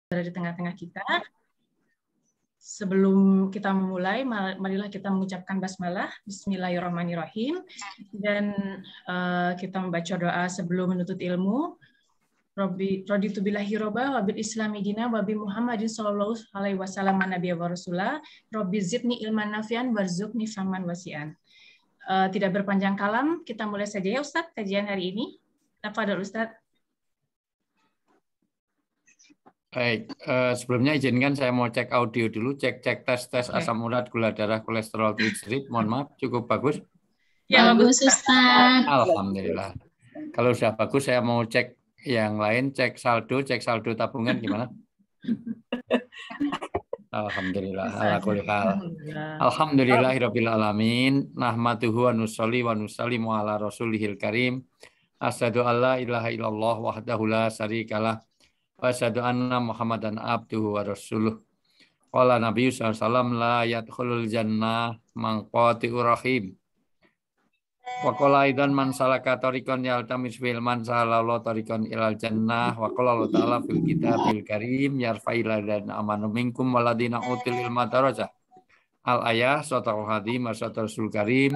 berada di tengah-tengah kita. Sebelum kita memulai, marilah kita mengucapkan basmalah, Bismillahirrahmanirrahim, dan kita membaca doa sebelum menuntut ilmu. Raditu billahi robba wa bil islami dina wa bi Muhammadin sallallahu alaihi wasallam nabiyya wa rasulah. Rabbi zidni ilman nafian warzuqni fahman wasi'an. Tidak berpanjang kalam, kita mulai saja ya Ustadz kajian hari ini. Tafadhol Ustadz. Baik, sebelumnya izinkan saya mau cek audio dulu, cek tes asam urat, gula darah, kolesterol, trigliserid. Mohon maaf, cukup bagus? Ya, bagus Ustaz. Alhamdulillah. Kalau sudah bagus, saya mau cek yang lain, cek saldo tabungan gimana? Alhamdulillah. Ala kulli hal. Alhamdulillahirabbil alamin. Nahmaduhu wa nusolli wa nusallimu ala rasulihil karim. Asyhadu alla ilaha illallah wahdahu la syarikalah. Wa asyhadu anna Muhammadan abduhu wa rasuluh. Qala Nabi sallallahu alaihi wasallam la yadkhulul jannah man qati'ur rahim. Wa qala aidan man salaka tariqan yaltamis fil man salallahu tariqan ilal jannah wa qala Allah ta'ala fil kitabil karim yarfa'il dan amanu minkum waladina util ilma daraja. Al ayah suratul hadim suratul karim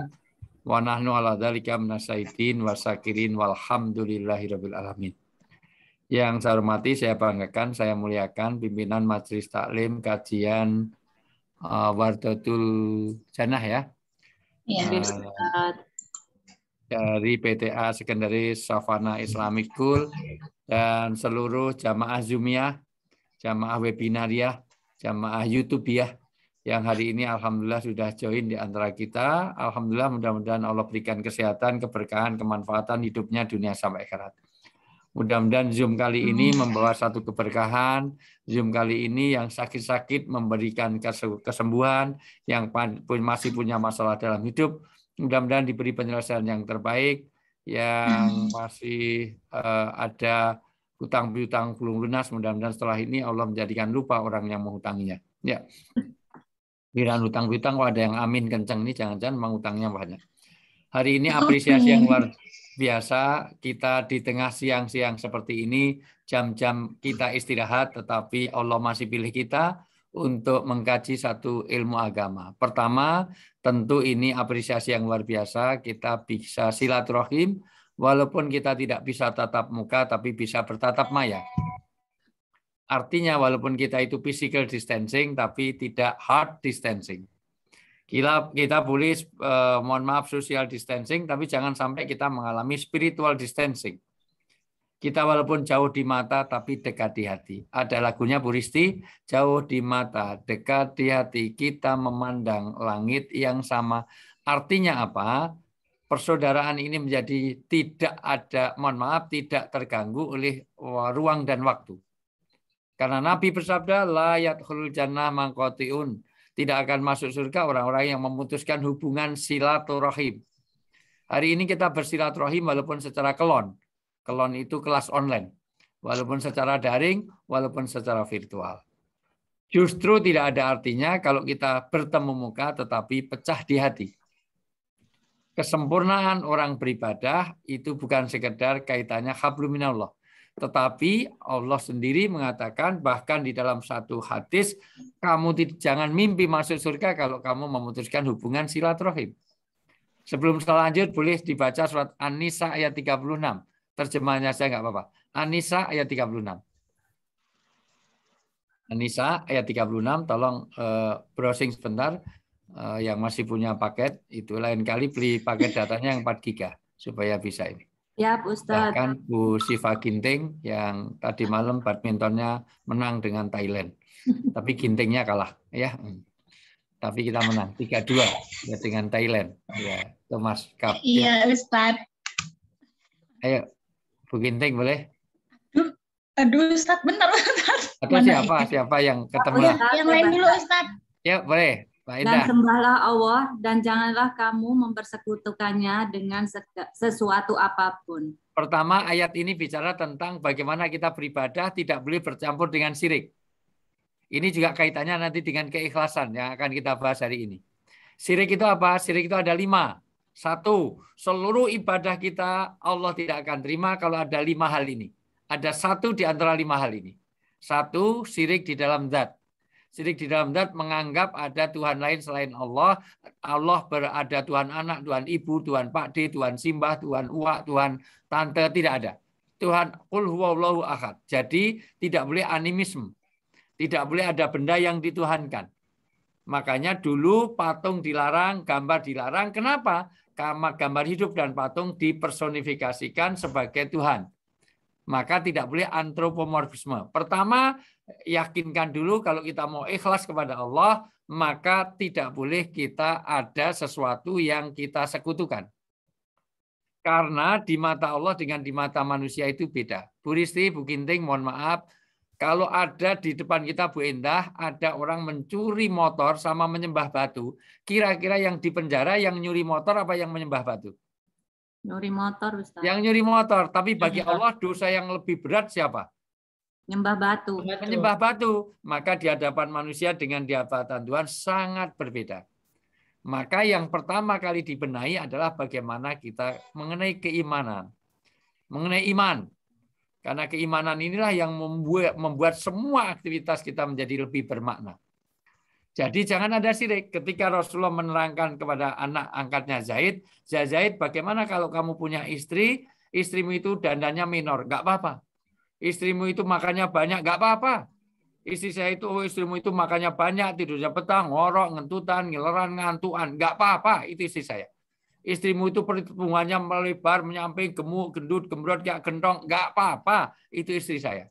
wa nahnu ala dzalika minasyaitin wasakirin walhamdulillahirabbil alamin. Yang saya hormati, saya banggakan, saya muliakan pimpinan Majelis Taklim Kajian Wardatul Jannah ya. Iya, dari PTA Sekendaris Savana Islamic School dan seluruh jamaah Zoomiyah, jamaah webinariah, jamaah YouTubiah yang hari ini alhamdulillah sudah join di antara kita. Alhamdulillah, mudah-mudahan Allah berikan kesehatan, keberkahan, kemanfaatan hidupnya dunia sampai akhirat. Mudah-mudahan Zoom kali ini membawa satu keberkahan. Zoom kali ini yang sakit-sakit memberikan kesembuhan, yang masih punya masalah dalam hidup, mudah-mudahan diberi penyelesaian yang terbaik, yang masih ada hutang piutang belum lunas, mudah-mudahan setelah ini Allah menjadikan lupa orang yang menghutanginya. Ya. Kira hutang piutang kok ada yang amin kenceng ini, jangan-jangan memang hutangnya banyak. Hari ini apresiasi yang luar biasa, kita di tengah siang-siang seperti ini, jam-jam kita istirahat, tetapi Allah masih pilih kita untuk mengkaji satu ilmu agama. Pertama, tentu ini apresiasi yang luar biasa, kita bisa silaturahim, walaupun kita tidak bisa tatap muka, tapi bisa bertatap maya. Artinya walaupun kita itu physical distancing, tapi tidak hard distancing. Kita boleh, mohon maaf, social distancing, tapi jangan sampai kita mengalami spiritual distancing. Kita walaupun jauh di mata, tapi dekat di hati. Ada lagunya Bu Risti, jauh di mata, dekat di hati, kita memandang langit yang sama. Artinya apa? Persaudaraan ini menjadi tidak ada, mohon maaf, tidak terganggu oleh ruang dan waktu. Karena Nabi bersabda, la yadkhulul jannah man qati'un. Tidak akan masuk surga orang-orang yang memutuskan hubungan silaturahim. Hari ini kita bersilaturahim walaupun secara kelon. Kelon itu kelas online. Walaupun secara daring, walaupun secara virtual. Justru tidak ada artinya kalau kita bertemu muka tetapi pecah di hati. Kesempurnaan orang beribadah itu bukan sekedar kaitannya hablum minallah. Tetapi Allah sendiri mengatakan bahkan di dalam satu hadis, kamu jangan mimpi masuk surga kalau kamu memutuskan hubungan silaturahim. Sebelum selanjut boleh dibaca surat An-Nisa ayat 36. Terjemahnya saya nggak apa-apa. An-Nisa ayat 36. An-Nisa ayat 36, tolong browsing sebentar. Yang masih punya paket, itu lain kali beli paket datanya yang 4 GB supaya bisa ini. Ya, Ustaz. Bahkan Bu Siva Ginting yang tadi malam badmintonnya menang dengan Thailand. Tapi Gintingnya kalah ya. Tapi kita menang 3-2 ya dengan Thailand. Ya, Thomas Cup. Iya, ya. Ustaz. Ayo, Bu Ginting boleh? Aduh Ustaz, benar Ustaz. Atau siapa yang ketemu? Yang lain dulu Ustaz. Ya, boleh. Dan sembahlah Allah dan janganlah kamu mempersekutukannya dengan sesuatu apapun. Pertama, ayat ini bicara tentang bagaimana kita beribadah tidak boleh bercampur dengan syirik. Ini juga kaitannya nanti dengan keikhlasan yang akan kita bahas hari ini. Syirik itu apa? Syirik itu ada 5. 1, seluruh ibadah kita Allah tidak akan terima kalau ada 5 hal ini. Ada 1 di antara 5 hal ini. Satu, syirik di dalam zat. Syirik di dalam zat menganggap ada Tuhan lain selain Allah. Allah berada Tuhan anak, Tuhan ibu, Tuhan pakde, Tuhan simbah, Tuhan uak, Tuhan tante, tidak ada. Tuhan qul huwallahu ahad. Jadi tidak boleh animisme. Tidak boleh ada benda yang dituhankan. Makanya dulu patung dilarang, gambar dilarang. Kenapa? Karena gambar hidup dan patung dipersonifikasikan sebagai Tuhan. Maka tidak boleh antropomorfisme. Pertama, yakinkan dulu kalau kita mau ikhlas kepada Allah, maka tidak boleh kita ada sesuatu yang kita sekutukan. Karena di mata Allah dengan di mata manusia itu beda. Bu Risti, Bu Kinting, mohon maaf. Kalau ada di depan kita, Bu Endah, ada orang mencuri motor sama menyembah batu. Kira-kira yang di penjara yang nyuri motor apa yang menyembah batu? Nyuri motor, Ustaz. Yang nyuri motor. Tapi bagi Allah dosa yang lebih berat siapa? Nyembah batu. Menyembah batu. Maka di hadapan manusia dengan di hadapan Tuhan sangat berbeda. Maka yang pertama kali dibenahi adalah bagaimana kita mengenai keimanan. Mengenai iman. Karena keimanan inilah yang membuat semua aktivitas kita menjadi lebih bermakna. Jadi jangan ada syirik. Ketika Rasulullah menerangkan kepada anak angkatnya Zaid, Zaid, bagaimana kalau kamu punya istri, istrimu itu dandannya minor, nggak apa-apa. Istrimu itu makannya banyak, nggak apa-apa. Istri saya itu, istrimu itu makannya banyak, tidurnya petang, ngorok, ngentutan, ngileran, ngantuan, nggak apa-apa. Itu istri saya. Istrimu itu perhitungannya melebar, menyamping, gemuk, gendut, gembrot, kayak gentong, nggak apa-apa. Itu istri saya.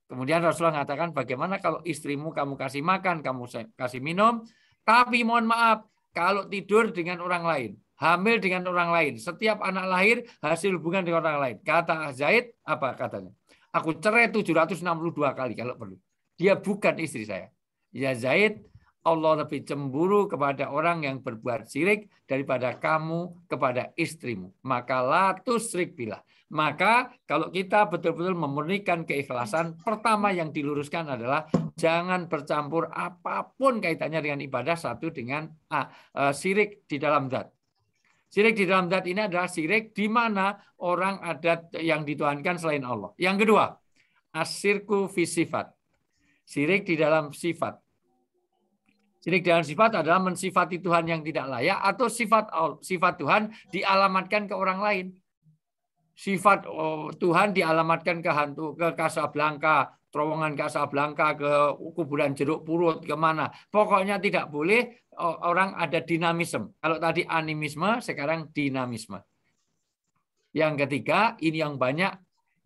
Kemudian Rasulullah mengatakan bagaimana kalau istrimu kamu kasih makan, kamu kasih minum, tapi mohon maaf, kalau tidur dengan orang lain, hamil dengan orang lain, setiap anak lahir hasil hubungan dengan orang lain. Kata Zaid, apa katanya? Aku cerai 762 kali kalau perlu. Dia bukan istri saya. Ya Zaid, Allah lebih cemburu kepada orang yang berbuat syirik daripada kamu kepada istrimu. Maka la tusyrik billah. Maka kalau kita betul-betul memurnikan keikhlasan, pertama yang diluruskan adalah jangan bercampur apapun kaitannya dengan ibadah satu dengan syirik di dalam zat. Syirik di dalam zat ini adalah syirik di mana orang ada yang dituhankan selain Allah. Yang kedua, asyirku fi sifat. Syirik di dalam sifat. Syirik dalam sifat adalah mensifati Tuhan yang tidak layak atau sifat Tuhan dialamatkan ke orang lain. Sifat Tuhan dialamatkan ke Casablanca, terowongan Casablanca, ke kuburan Jeruk Purut, kemana. Pokoknya tidak boleh orang ada dinamisme. Kalau tadi animisme, sekarang dinamisme. Yang ketiga, ini yang banyak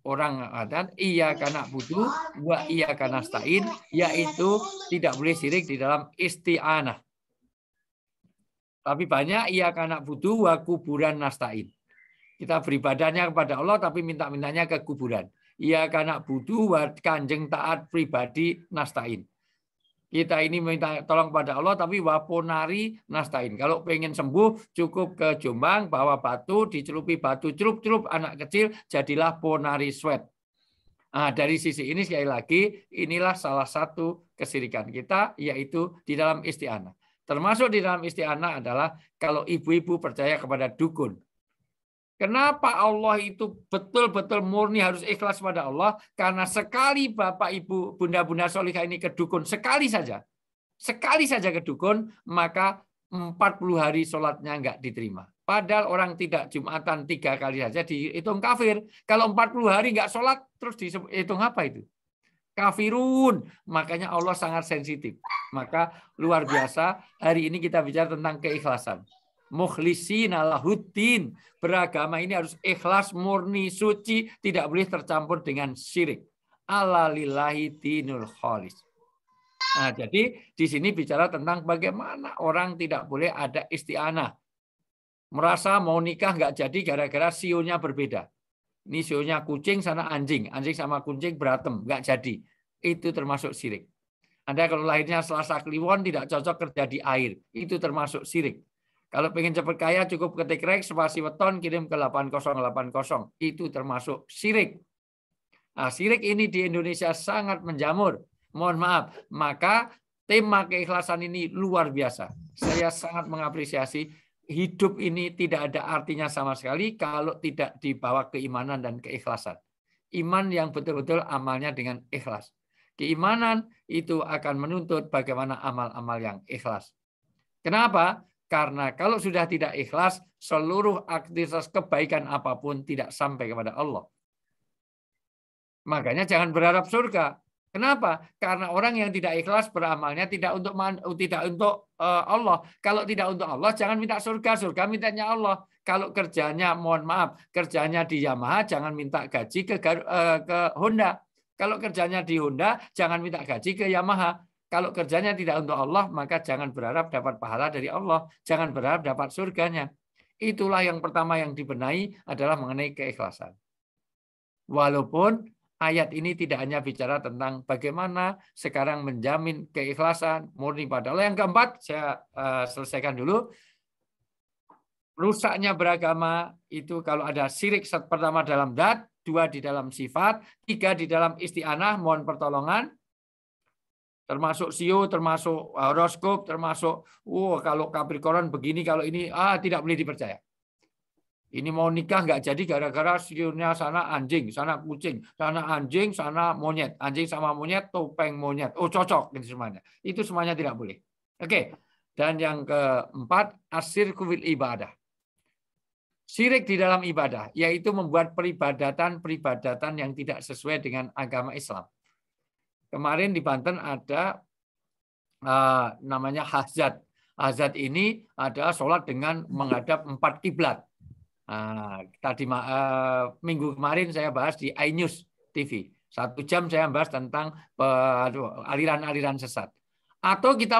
orang ada, iyyaka na'budu wa iyyaka nasta'in, yaitu tidak boleh syirik di dalam isti'anah. Tapi banyak iyyaka na'budu wa kuburan nasta'in. Kita beribadahnya kepada Allah tapi minta-mintanya ke kuburan. Iyyaka na'budu wa kanjeng taat pribadi nasta'in. Kita ini minta tolong kepada Allah tapi waponari nasta'in. Kalau pengen sembuh cukup ke Jombang, bawa batu, dicelupi batu, celup-celup anak kecil, jadilah ponari sweat. Nah, dari sisi ini sekali lagi, inilah salah satu kesyirikan kita, yaitu di dalam isti'anah. Termasuk di dalam isti'anah adalah kalau ibu-ibu percaya kepada dukun. Kenapa Allah itu betul-betul murni harus ikhlas pada Allah? Karena sekali Bapak Ibu Bunda-Bunda Solihah ini ke dukun, sekali saja ke dukun, maka 40 hari sholatnya enggak diterima. Padahal orang tidak Jumatan 3 kali saja dihitung kafir. Kalau 40 hari enggak sholat, terus dihitung apa itu? Kafirun. Makanya Allah sangat sensitif. Maka luar biasa, hari ini kita bicara tentang keikhlasan. Mukhlishina lahuddin, beragama ini harus ikhlas, murni, suci, tidak boleh tercampur dengan syirik. Alla lillahi dinul khalis. Nah, jadi di sini bicara tentang bagaimana orang tidak boleh ada isti'anah. Merasa mau nikah nggak jadi gara-gara sionya berbeda. Ini sionya kucing, sana anjing. Anjing sama kucing berantem, nggak jadi. Itu termasuk syirik. Anda kalau lahirnya Selasa Kliwon tidak cocok kerja di air. Itu termasuk syirik. Kalau pengen cepat kaya cukup ketik rek spasi weton kirim ke 8080. Itu termasuk syirik. Nah, syirik ini di Indonesia sangat menjamur. Mohon maaf. Maka tema keikhlasan ini luar biasa. Saya sangat mengapresiasi. Hidup ini tidak ada artinya sama sekali kalau tidak dibawa keimanan dan keikhlasan. Iman yang betul-betul amalnya dengan ikhlas. Keimanan itu akan menuntut bagaimana amal-amal yang ikhlas. Kenapa? Karena kalau sudah tidak ikhlas, seluruh aktivitas kebaikan apapun tidak sampai kepada Allah. Makanya jangan berharap surga. Kenapa? Karena orang yang tidak ikhlas beramalnya tidak untuk Allah. Kalau tidak untuk Allah, jangan minta surga. Surga mintanya Allah. Kalau kerjanya, mohon maaf, kerjanya di Yamaha, jangan minta gaji ke Honda. Kalau kerjanya di Honda, jangan minta gaji ke Yamaha. Kalau kerjanya tidak untuk Allah, maka jangan berharap dapat pahala dari Allah. Jangan berharap dapat surganya. Itulah yang pertama yang dibenahi adalah mengenai keikhlasan. Walaupun ayat ini tidak hanya bicara tentang bagaimana sekarang menjamin keikhlasan murni pada Allah. Yang keempat, saya selesaikan dulu. Rusaknya beragama itu kalau ada syirik pertama dalam zat, 2 di dalam sifat, 3 di dalam isti'anah, mohon pertolongan, termasuk sio, termasuk horoskop, termasuk kalau Capricorn begini, kalau ini tidak boleh dipercaya. Ini mau nikah nggak jadi gara-gara sionya sana anjing, sana kucing, sana anjing, sana monyet, anjing sama monyet, topeng monyet, cocok ini semuanya. Itu semuanya tidak boleh. Oke. Dan yang keempat, asyirku fil ibadah. Syirik di dalam ibadah, yaitu membuat peribadatan yang tidak sesuai dengan agama Islam. Kemarin di Banten ada namanya hazat. Hazat ini adalah sholat dengan menghadap 4 kiblat. Tadi minggu kemarin saya bahas di iNews TV. 1 jam saya bahas tentang aliran-aliran sesat. Atau kita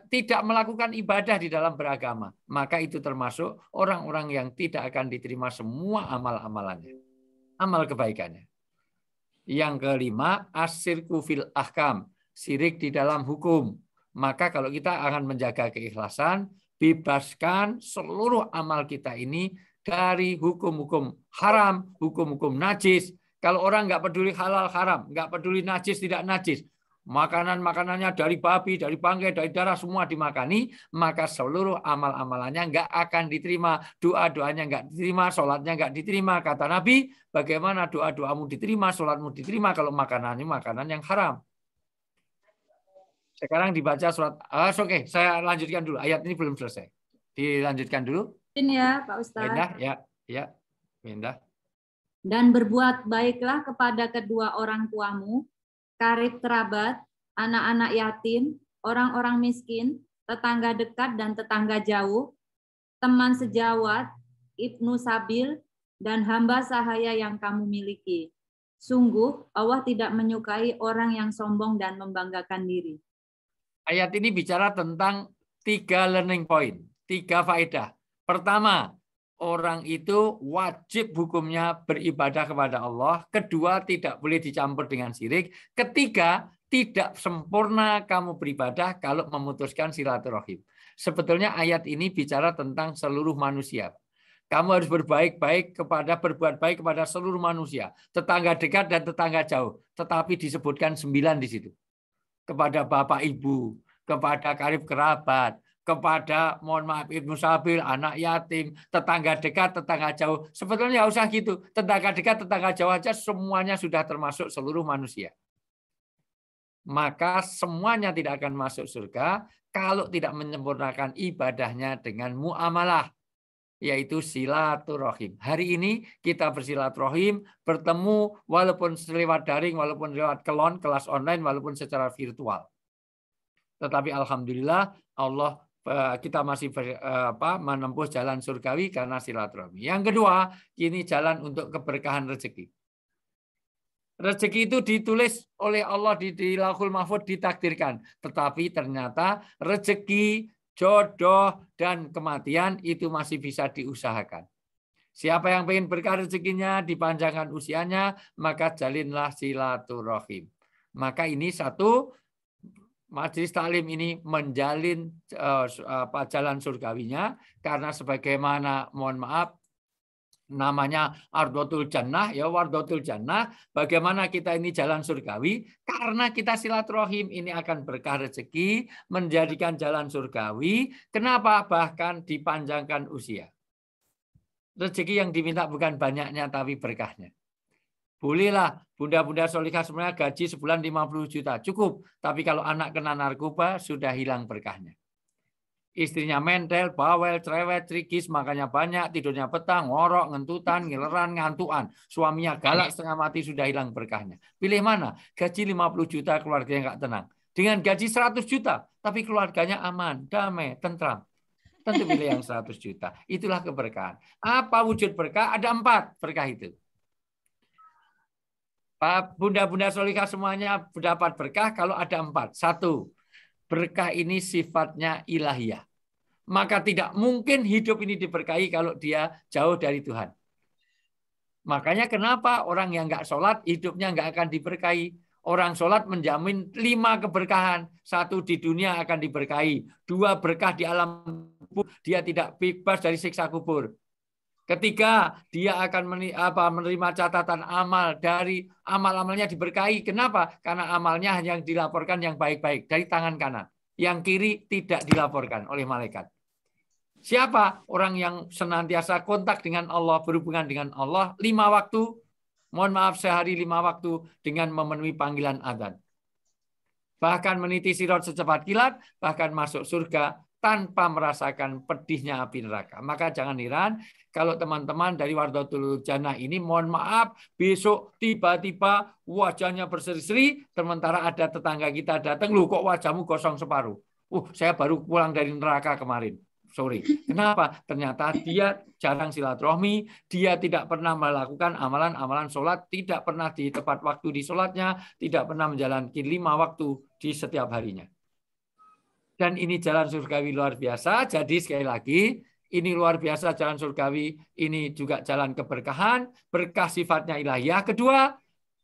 tidak melakukan ibadah di dalam beragama. Maka itu termasuk orang-orang yang tidak akan diterima semua amal-amalannya. Amal kebaikannya. Yang kelima, asyirku fil ahkam. Syirik di dalam hukum. Maka kalau kita akan menjaga keikhlasan, bebaskan seluruh amal kita ini dari hukum-hukum haram, hukum-hukum najis. Kalau orang nggak peduli halal haram, nggak peduli najis tidak najis, makanan-makanannya dari babi, dari bangkai, dari darah semua dimakani, maka seluruh amal-amalannya nggak akan diterima, doa-doanya nggak diterima, sholatnya nggak diterima. Kata Nabi, bagaimana doa-doamu diterima, sholatmu diterima kalau makanannya makanan yang haram. Sekarang dibaca surat. Oke, saya lanjutkan dulu. Ayat ini belum selesai. Dilanjutkan dulu. Ya, Pak Ustadz. Pindah, ya, pindah. Dan berbuat baiklah kepada kedua orang tuamu, karib kerabat, anak-anak yatim, orang-orang miskin, tetangga dekat dan tetangga jauh, teman sejawat, ibnu sabil, dan hamba sahaya yang kamu miliki. Sungguh Allah tidak menyukai orang yang sombong dan membanggakan diri. Ayat ini bicara tentang 3 learning point, 3 faedah. Pertama, orang itu wajib hukumnya beribadah kepada Allah. Kedua, tidak boleh dicampur dengan syirik. Ketiga, tidak sempurna kamu beribadah kalau memutuskan silaturahim. Sebetulnya ayat ini bicara tentang seluruh manusia. Kamu harus berbuat baik kepada seluruh manusia. Tetangga dekat dan tetangga jauh. Tetapi disebutkan 9 di situ. Kepada bapak ibu, kepada karib kerabat, kepada mohon maaf ibnu sabil, anak yatim, tetangga dekat, tetangga jauh. Sebetulnya nggak usah gitu. Tetangga dekat, tetangga jauh aja semuanya sudah termasuk seluruh manusia. Maka semuanya tidak akan masuk surga kalau tidak menyempurnakan ibadahnya dengan muamalah, yaitu silaturahim. Hari ini kita bersilaturahim, bertemu walaupun lewat daring, walaupun lewat kelas online, walaupun secara virtual. Tetapi alhamdulillah Allah kita masih menempuh jalan surgawi karena silaturahmi. Yang kedua, ini jalan untuk keberkahan rezeki. Rezeki itu ditulis oleh Allah di Lauhul Mahfuz, ditakdirkan. Tetapi ternyata rezeki, jodoh, dan kematian itu masih bisa diusahakan. Siapa yang ingin berkah rezekinya, dipanjangkan usianya, maka jalinlah silaturahim. Maka ini satu, Majelis Taklim ini menjalin jalan surgawinya, karena sebagaimana, mohon maaf, namanya Ardhatul Jannah, ya Wardatul Jannah. Bagaimana kita ini jalan surgawi? Karena kita silaturahim, ini akan berkah rezeki, menjadikan jalan surgawi. Kenapa? Bahkan dipanjangkan usia. Rezeki yang diminta bukan banyaknya, tapi berkahnya. Bolehlah bunda-bunda solihah sebenarnya gaji sebulan 50 juta. Cukup. Tapi kalau anak kena narkoba, sudah hilang berkahnya. Istrinya mentel, bawel, cerewet, trikis, makanya banyak, tidurnya petang, ngorok, ngentutan, ngileran, ngantuan. Suaminya galak setengah mati, sudah hilang berkahnya. Pilih mana? Gaji 50 juta, keluarganya nggak tenang. Dengan gaji 100 juta, tapi keluarganya aman, damai, tentram. Tentu pilih yang 100 juta. Itulah keberkahan. Apa wujud berkah? Ada 4 berkah itu. Bunda-bunda solihah semuanya dapat berkah kalau ada 4. 1, berkah ini sifatnya ilahiyah. Maka tidak mungkin hidup ini diberkahi kalau dia jauh dari Tuhan. Makanya kenapa orang yang nggak sholat hidupnya nggak akan diberkahi. Orang sholat menjamin 5 keberkahan. 1, di dunia akan diberkahi. 2, berkah di alam kubur. Dia tidak bebas dari siksa kubur. Ketiga, dia akan menerima catatan amal dari amal-amalnya diberkahi. Kenapa? Karena amalnya hanya dilaporkan yang baik-baik dari tangan kanan. Yang kiri tidak dilaporkan oleh malaikat. Siapa? Orang yang senantiasa kontak dengan Allah, berhubungan dengan Allah 5 waktu. Mohon maaf, sehari 5 waktu dengan memenuhi panggilan adzan. Bahkan meniti sirat secepat kilat, bahkan masuk surga tanpa merasakan pedihnya api neraka. Maka jangan heran kalau teman-teman dari Wardhatul Jannah ini, mohon maaf, besok tiba-tiba wajahnya berseri-seri, sementara ada tetangga kita datang, loh kok wajahmu gosong separuh? Saya baru pulang dari neraka kemarin. Sorry. Kenapa? Ternyata dia jarang silaturahmi, dia tidak pernah melakukan amalan-amalan sholat, tidak pernah di tepat waktu di sholatnya, tidak pernah menjalankan 5 waktu di setiap harinya. Dan ini jalan surgawi luar biasa. Jadi sekali lagi, ini luar biasa jalan surgawi, ini juga jalan keberkahan, berkah sifatnya ilahiyah. Kedua,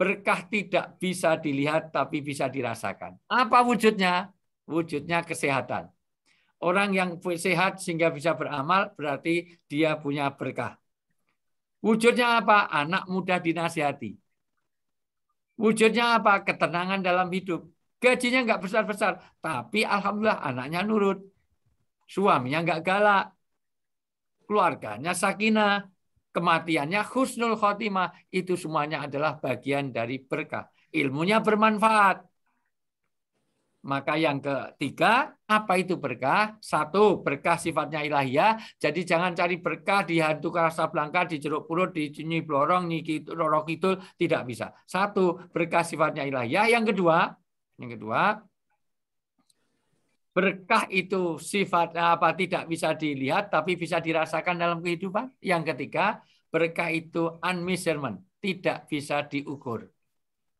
berkah tidak bisa dilihat tapi bisa dirasakan. Apa wujudnya? Wujudnya kesehatan. Orang yang sehat sehingga bisa beramal berarti dia punya berkah. Wujudnya apa? Anak muda dinasihati. Wujudnya apa? Ketenangan dalam hidup. Gajinya nggak besar-besar, tapi alhamdulillah anaknya nurut. Suaminya nggak galak. Keluarganya sakinah. Kematiannya husnul khotimah. Itu semuanya adalah bagian dari berkah. Ilmunya bermanfaat. Maka yang ketiga, apa itu berkah? 1, berkah sifatnya ilahiyah. Jadi jangan cari berkah di hantu Casablanca, di Jeruk Purut, di Nyi Blorong, Nyi Roro Kidul, tidak bisa. 1, berkah sifatnya ilahiyah. Yang kedua, berkah itu sifatnya apa? Tidak bisa dilihat, tapi bisa dirasakan dalam kehidupan. Yang ketiga, berkah itu unmeasurement, tidak bisa diukur.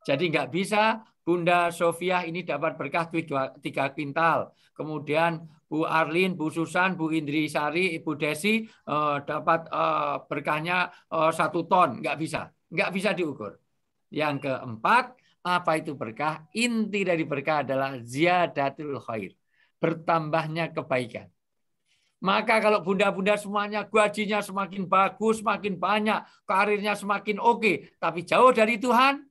Jadi nggak bisa Bunda Sofia ini dapat berkah 3 kintal. Kemudian Bu Arlin, Bu Susan, Bu Indrisari, Ibu Desi dapat berkahnya 1 ton. Nggak bisa diukur. Yang keempat, apa itu berkah? Inti dari berkah adalah ziyadatul khair. Bertambahnya kebaikan. Maka kalau bunda-bunda semuanya gajinya semakin bagus, semakin banyak, karirnya semakin oke, tapi jauh dari Tuhan,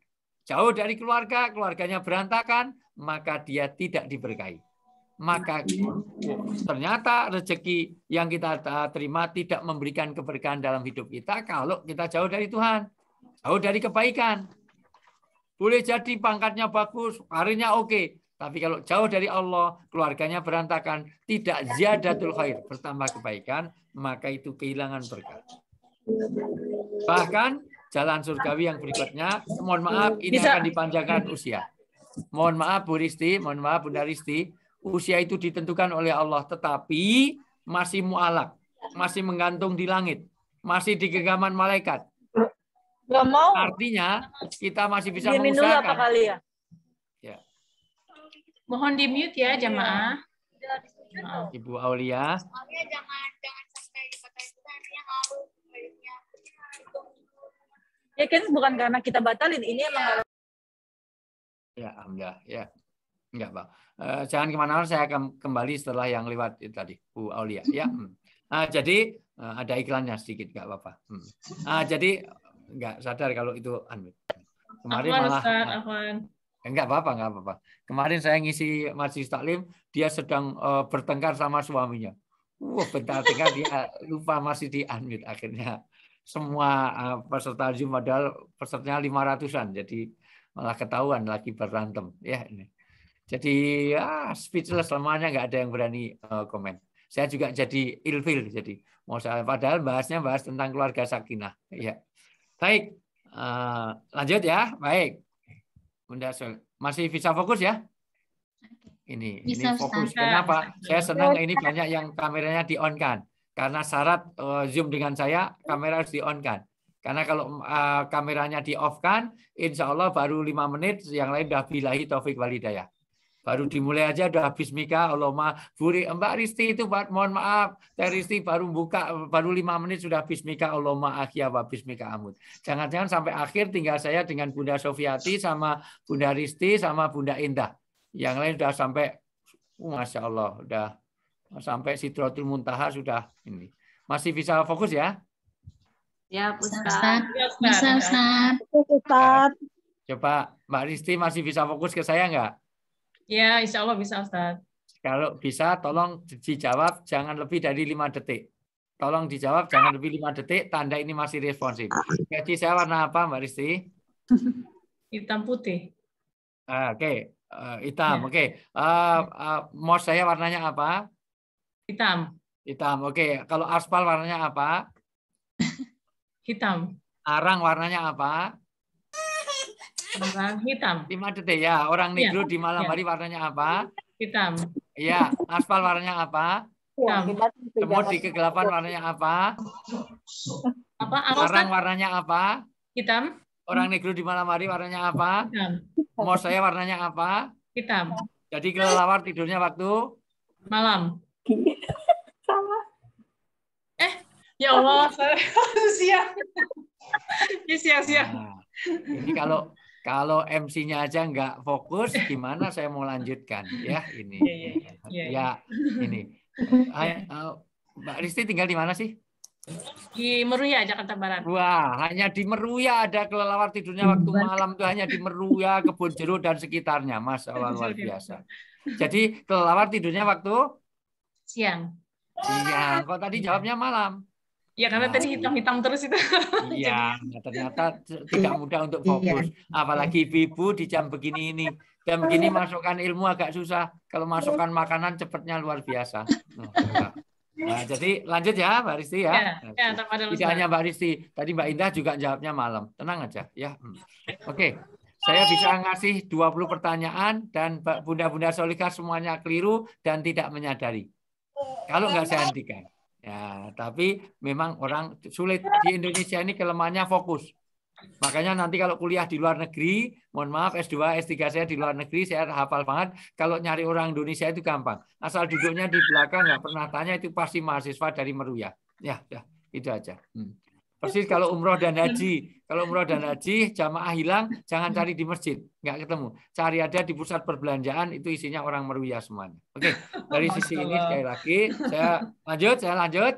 jauh dari keluarga, keluarganya berantakan, maka dia tidak diberkahi. Maka ternyata rezeki yang kita terima tidak memberikan keberkahan dalam hidup kita kalau kita jauh dari Tuhan, jauh dari kebaikan. Boleh jadi pangkatnya bagus, karirnya oke, tapi kalau jauh dari Allah, keluarganya berantakan, tidak ziyadatul khair, bertambah kebaikan, maka itu kehilangan berkah. Bahkan jalan surgawi yang berikutnya, mohon maaf, ini akan dipanjangkan usia. Mohon maaf Bu Risti, mohon maaf Bunda Risti, usia itu ditentukan oleh Allah, tetapi masih mu'alak, masih menggantung di langit, masih di genggaman malaikat. Nggak mau. Artinya kita masih bisa Diamin dulu apa mengusahakan. kali ya? Ya. Mohon di mute ya jamaah. Ibu Aulia. Jangan sampai dipatahin Tuhan yang harus baiknya. Ya kan bukan karena kita batalin, ini emang Ya, alhamdulillah. Ya, enggak Pak. Jangan kemana-mana, saya akan kembali setelah yang lewat itu tadi, Bu Aulia. Ya. Jadi ada iklannya sedikit, enggak apa-apa. Jadi enggak sadar kalau itu kemarin Afwan, malah Ustaz, Afwan. enggak apa-apa. Kemarin saya ngisi majelis taklim, dia sedang bertengkar sama suaminya. Bentar-bentar dia lupa masih di unmute akhirnya. semua peserta Zoom, padahal pesertanya 500-an. Jadi malah ketahuan lagi berantem. Ya, ini. Jadi ya speechless, semuanya nggak ada yang berani komen. Saya juga jadi ilfil. Jadi mau saya, padahal bahas tentang keluarga sakinah. Ya. Baik, lanjut ya. Baik. Bunda masih bisa fokus ya? Ini Bisa, fokus. Ustaz. Kenapa? Saya senang ini banyak yang kameranya di-on-kan. Karena syarat Zoom dengan saya, kamera harus di-on-kan. Karena kalau kameranya di-off-kan, insya Allah baru 5 menit, yang lain udah billahi taufik walhidayah. Baru dimulai aja udah bismika, Allahumma buri. Mbak Risti itu mohon maaf, Teh Risti baru buka, baru 5 menit sudah bismika, Allahumma akhya wa bismika amud. Jangan-jangan sampai akhir tinggal saya dengan Bunda Sofiati sama Bunda Risti sama Bunda Indah. Yang lain sudah sampai, Masya Allah, udah sampai Sidratul Muntaha sudah ini. Masih bisa fokus ya? Ya, Bisa, Ustaz. Ustaz. Bisa, Ustaz. Ustaz. Coba Mbak Risti masih bisa fokus ke saya nggak? Ya, insya Allah bisa, Ustaz. Kalau bisa, tolong dijawab jangan lebih dari 5 detik. Tolong dijawab jangan lebih 5 detik, tanda ini masih responsif. Jadi saya warna apa, Mbak Risti? Hitam putih. Oke. Hitam, Ya. oke. Mouse saya warnanya apa? Hitam. Hitam, oke. Kalau aspal warnanya apa? Hitam. Arang warnanya apa? Warna hitam. 5 detik ya. Orang Iya. negro di malam Iya. hari warnanya apa? Hitam. Iya. Aspal warnanya apa? Hitam. Semut di kegelapan warnanya apa? Apa? Arang Ustaz? warnanya apa? Hitam. Orang negro di malam hari warnanya apa? Hitam. Mouse saya warnanya apa? Hitam. Jadi kelelawar tidurnya waktu? Malam. Ya Allah, saya siap. Ya, siap. Nah, ini kalau MC-nya aja nggak fokus, gimana saya mau lanjutkan ya ini? Iya. Ya ini. Mbak Risti tinggal di mana sih? Di Meruya, Jakarta Barat. Wah, hanya di Meruya ada kelelawar tidurnya waktu malam tuh hanya di Meruya, Kebun Jeruk dan sekitarnya, Mas. Luar biasa. Jadi kelelawar tidurnya waktu Siang. siang. Kok tadi jawabnya malam? Ya, karena tadi hitam-hitam terus itu. Iya, ternyata tidak mudah untuk fokus. Apalagi ibu-ibu di jam begini ini. Jam begini masukkan ilmu agak susah. Kalau masukkan makanan cepatnya luar biasa. Nah, jadi lanjut ya Mbak Risti ya. Tidak hanya Mbak Risti, tadi Mbak Indah juga jawabnya malam. Tenang aja ya. Oke. Saya bisa ngasih 20 pertanyaan dan Bunda-Bunda Solihah semuanya keliru dan tidak menyadari. Kalau nggak saya hentikan. Ya, tapi memang orang sulit di Indonesia ini kelemahannya fokus. Makanya nanti kalau kuliah di luar negeri, mohon maaf S2, S3 saya di luar negeri, saya hafal banget. Kalau nyari orang Indonesia itu gampang. Asal duduknya di belakang, nggak pernah tanya, itu pasti mahasiswa dari Meruya. Ya, itu aja. Persis kalau umroh dan haji. Kalau umroh dan haji, jamaah hilang, jangan cari di masjid. Nggak ketemu. Cari ada di pusat perbelanjaan, itu isinya orang Meruya semuanya. Oke, dari sisi ini sekali lagi, saya lanjut.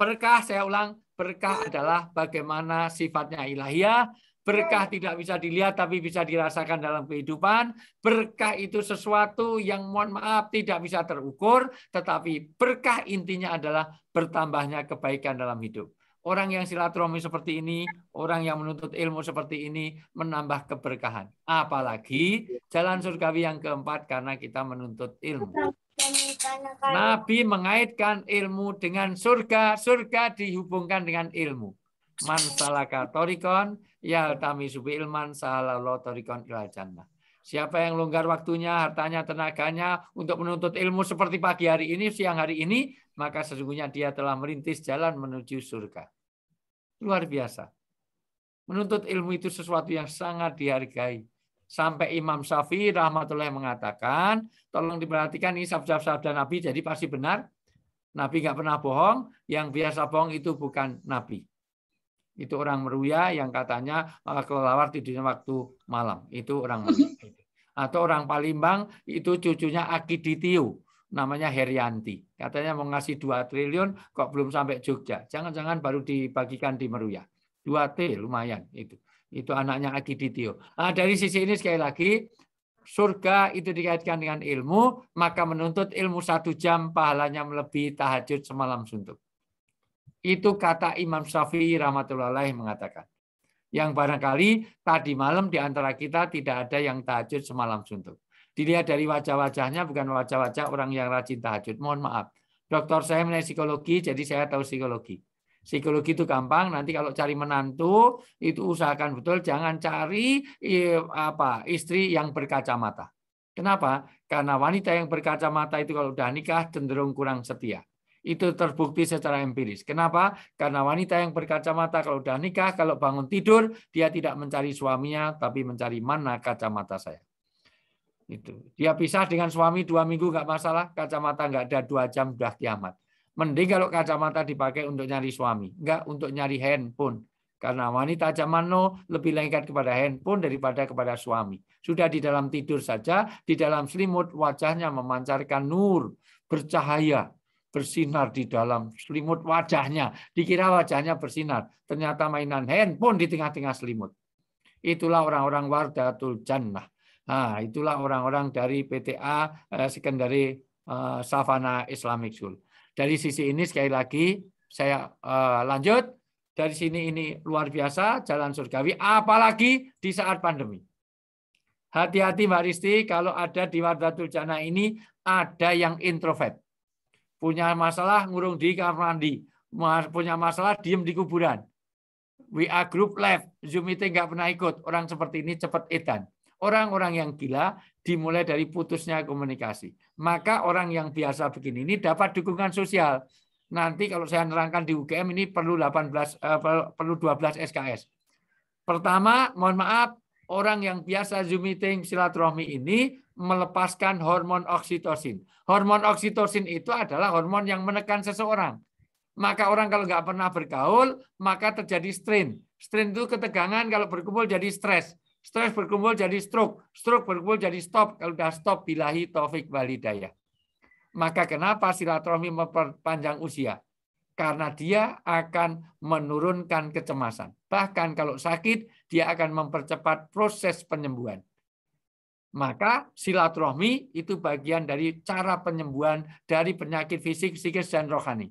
Berkah, saya ulang. Berkah adalah bagaimana sifatnya ilahiyah. Berkah tidak bisa dilihat tapi bisa dirasakan dalam kehidupan. Berkah itu sesuatu yang mohon maaf tidak bisa terukur. Tetapi berkah intinya adalah bertambahnya kebaikan dalam hidup. Orang yang silaturahmi seperti ini, orang yang menuntut ilmu seperti ini, menambah keberkahan. Apalagi jalan surgawi yang keempat karena kita menuntut ilmu. Nabi mengaitkan ilmu dengan surga, surga dihubungkan dengan ilmu. Man salaka thoriqan yaltamisu bi ilman salallahu thoriqan ilal jannah. Siapa yang longgar waktunya, hartanya, tenaganya untuk menuntut ilmu seperti pagi hari ini, siang hari ini, maka sesungguhnya dia telah merintis jalan menuju surga. Luar biasa. Menuntut ilmu itu sesuatu yang sangat dihargai. Sampai Imam Syafi'i rahmatullahi mengatakan, tolong diperhatikan ini sabda-sabda Nabi, jadi pasti benar. Nabi nggak pernah bohong, yang biasa bohong itu bukan Nabi. Itu orang Meruya yang katanya kelelawar tidurnya waktu malam. Itu orang Meruya. Atau orang Palembang, itu cucunya Akiditio. Namanya Herianti. Katanya mau ngasih 2 triliun, kok belum sampai Jogja. Jangan-jangan baru dibagikan di Meruya. 2T lumayan itu. Itu anaknya Akiditio. Nah, dari sisi ini sekali lagi, surga itu dikaitkan dengan ilmu, maka menuntut ilmu 1 jam pahalanya melebihi tahajud semalam suntuk. Itu kata Imam Syafi'i rahmatullahi alaih mengatakan. Yang barangkali tadi malam di antara kita tidak ada yang tahajud semalam suntuk. Dilihat dari wajah-wajahnya bukan wajah-wajah orang yang rajin tahajud. Mohon maaf. Dokter saya mengenai psikologi, jadi saya tahu psikologi. Psikologi itu gampang. Nanti kalau cari menantu itu usahakan betul jangan cari istri yang berkacamata. Kenapa? Karena wanita yang berkacamata itu kalau udah nikah cenderung kurang setia. Itu terbukti secara empiris. Kenapa? Karena wanita yang berkacamata kalau udah nikah, kalau bangun tidur, dia tidak mencari suaminya, tapi mencari mana kacamata saya. Itu. Dia pisah dengan suami 2 minggu nggak masalah, kacamata nggak ada 2 jam udah kiamat. Mending kalau kacamata dipakai untuk nyari suami, nggak untuk nyari handphone. Karena wanita zaman now lebih lengket kepada handphone daripada kepada suami. Sudah di dalam tidur saja, di dalam selimut wajahnya memancarkan nur, bercahaya. Bersinar di dalam selimut wajahnya. Dikira wajahnya bersinar. Ternyata mainan handphone di tengah-tengah selimut. Itulah orang-orang Wardatul Jannah. Nah, itulah orang-orang dari PTA Secondary Savannah Islamic School. Dari sisi ini sekali lagi saya lanjut. Dari sini ini luar biasa jalan surgawi. Apalagi di saat pandemi. Hati-hati Mbak Risti kalau ada di Wardatul Jannah ini ada yang introvert. Punya masalah ngurung di kamar mandi, punya masalah diem di kuburan. WA group live, Zoom meeting nggak pernah ikut. Orang seperti ini cepat edan. Orang-orang yang gila dimulai dari putusnya komunikasi. Maka orang yang biasa begini ini dapat dukungan sosial. Nanti kalau saya nerangkan di UGM ini perlu 12 SKS. Pertama, mohon maaf, orang yang biasa Zoom meeting silaturahmi ini melepaskan hormon oksitosin. Hormon oksitosin itu adalah hormon yang menekan seseorang. Maka orang kalau nggak pernah bergaul, maka terjadi strain. Strain itu ketegangan, kalau berkumpul jadi stres. Stres berkumpul jadi stroke. Stroke berkumpul jadi stop. Kalau udah stop, billahi taufik wal hidayah. Maka kenapa silaturahmi memperpanjang usia? Karena dia akan menurunkan kecemasan. Bahkan kalau sakit, dia akan mempercepat proses penyembuhan. Maka silaturahmi itu bagian dari cara penyembuhan dari penyakit fisik, psikis, dan rohani.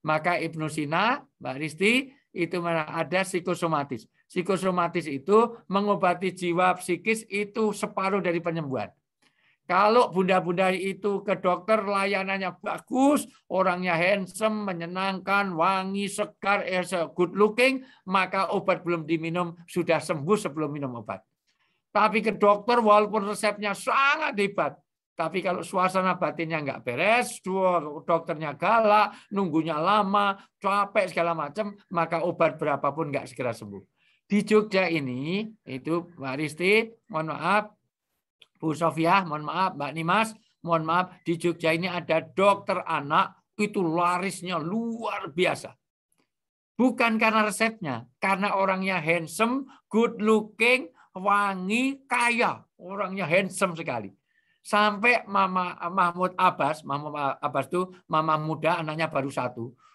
Maka Ibnu Sina, Mbak Risti, itu ada psikosomatis. Psikosomatis itu mengobati jiwa psikis itu separuh dari penyembuhan. Kalau bunda-bunda itu ke dokter layanannya bagus, orangnya handsome, menyenangkan, wangi, sekar, good looking, maka obat belum diminum, sudah sembuh sebelum minum obat. Tapi ke dokter walaupun resepnya sangat hebat, tapi kalau suasana batinnya nggak beres, dokternya galak, nunggunya lama, capek segala macam, maka obat berapapun nggak segera sembuh. Di Jogja ini, itu Mbak Risti, mohon maaf, Bu Sofia, mohon maaf, Mbak Nimas, mohon maaf, di Jogja ini ada dokter anak, itu larisnya luar biasa. Bukan karena resepnya, karena orangnya handsome, good looking, wangi, kaya. Orangnya handsome sekali. Sampai Mama Mahmud Abbas itu mama muda, anaknya baru 1.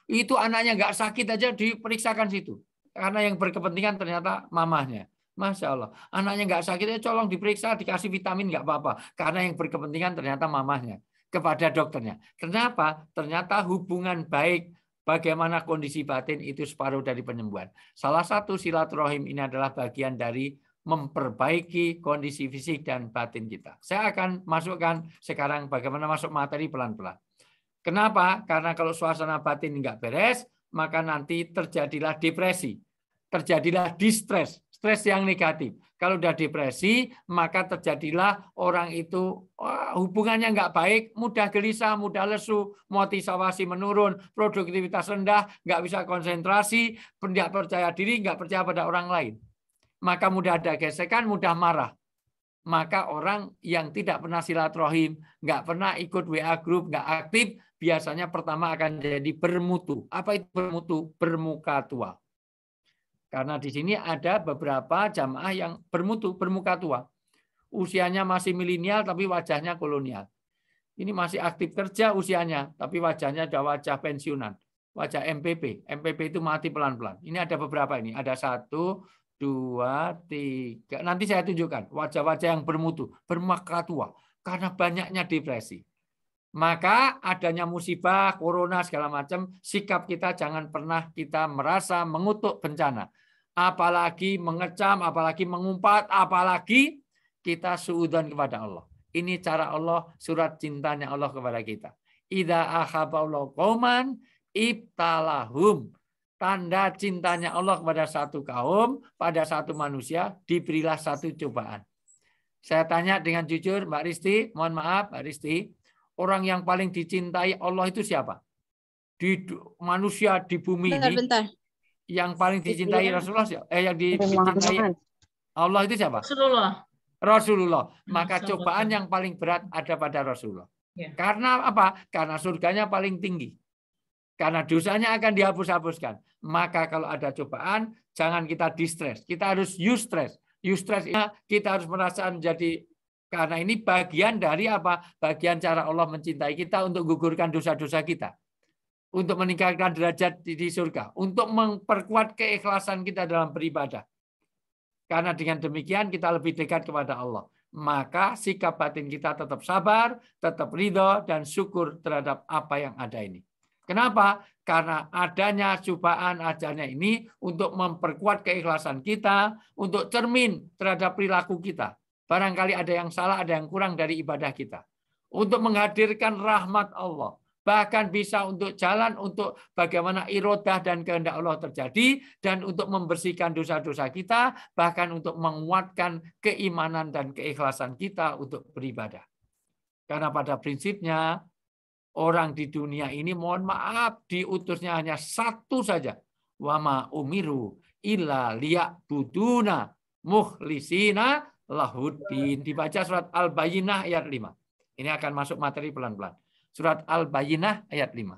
Itu anaknya nggak sakit aja diperiksakan situ. Karena yang berkepentingan ternyata mamahnya. Masya Allah. Anaknya nggak sakit, ya colong diperiksa, dikasih vitamin nggak apa-apa. Karena yang berkepentingan ternyata mamahnya. Kepada dokternya. Kenapa? Ternyata hubungan baik, bagaimana kondisi batin itu separuh dari penyembuhan. Salah satu silaturahim ini adalah bagian dari memperbaiki kondisi fisik dan batin kita. Saya akan masukkan sekarang bagaimana masuk materi pelan-pelan. Kenapa? Karena kalau suasana batin nggak beres, maka nanti terjadilah depresi, terjadilah distres, stres yang negatif. Kalau udah depresi, maka terjadilah orang itu hubungannya nggak baik, mudah gelisah, mudah lesu, motivasi menurun, produktivitas rendah, nggak bisa konsentrasi, tidak percaya diri, nggak percaya pada orang lain. Maka mudah ada gesekan, mudah marah. Maka orang yang tidak pernah silaturahim, nggak pernah ikut WA group, nggak aktif, biasanya pertama akan jadi bermutu. Apa itu bermutu? Bermuka tua. Karena di sini ada beberapa jamaah yang bermutu, bermuka tua. Usianya masih milenial, tapi wajahnya kolonial. Ini masih aktif kerja usianya, tapi wajahnya ada wajah pensiunan. Wajah MPP. MPP itu mati pelan-pelan. Ini ada beberapa ini. Ada 1, 2, 3. Nanti saya tunjukkan wajah-wajah yang bermutu, bermuka tua. Karena banyaknya depresi. Maka adanya musibah, corona segala macam, sikap kita jangan pernah kita merasa mengutuk bencana. Apalagi mengecam, apalagi mengumpat, apalagi kita suudzon kepada Allah. Ini cara Allah, surat cintanya Allah kepada kita. Idza ahabballahu qauman ibtalahum. Tanda cintanya Allah kepada satu kaum, pada satu manusia, diberilah satu cobaan. Saya tanya dengan jujur, Mbak Risti, mohon maaf Mbak Risti, orang yang paling dicintai Allah itu siapa? Di manusia di bumi ini. Bentar. Yang paling dicintai Rasulullah yang dicintai Allah itu siapa? Rasulullah. Maka cobaan yang paling berat ada pada Rasulullah. Ya. Karena apa? Karena surganya paling tinggi. Karena dosanya akan dihapus-hapuskan. Maka kalau ada cobaan, jangan kita distress. Kita harus eustress. Eustress kita harus merasa menjadi, karena ini bagian dari apa? Bagian cara Allah mencintai kita untuk gugurkan dosa-dosa kita. Untuk meningkatkan derajat di surga. Untuk memperkuat keikhlasan kita dalam beribadah. Karena dengan demikian kita lebih dekat kepada Allah. Maka sikap batin kita tetap sabar, tetap ridho, dan syukur terhadap apa yang ada ini. Kenapa? Karena adanya cobaan ajarnya ini untuk memperkuat keikhlasan kita, untuk cermin terhadap perilaku kita. Barangkali ada yang salah, ada yang kurang dari ibadah kita. Untuk menghadirkan rahmat Allah. Bahkan bisa untuk jalan untuk bagaimana irodah dan kehendak Allah terjadi. Dan untuk membersihkan dosa-dosa kita. Bahkan untuk menguatkan keimanan dan keikhlasan kita untuk beribadah. Karena pada prinsipnya, orang di dunia ini mohon maaf diutusnya hanya satu saja. Wa ma umiru illa liya'buduna mukhlisina lahuddin. Dibaca surat Al-Bayyinah ayat 5. Ini akan masuk materi pelan-pelan. Surat Al-Bayyinah ayat 5.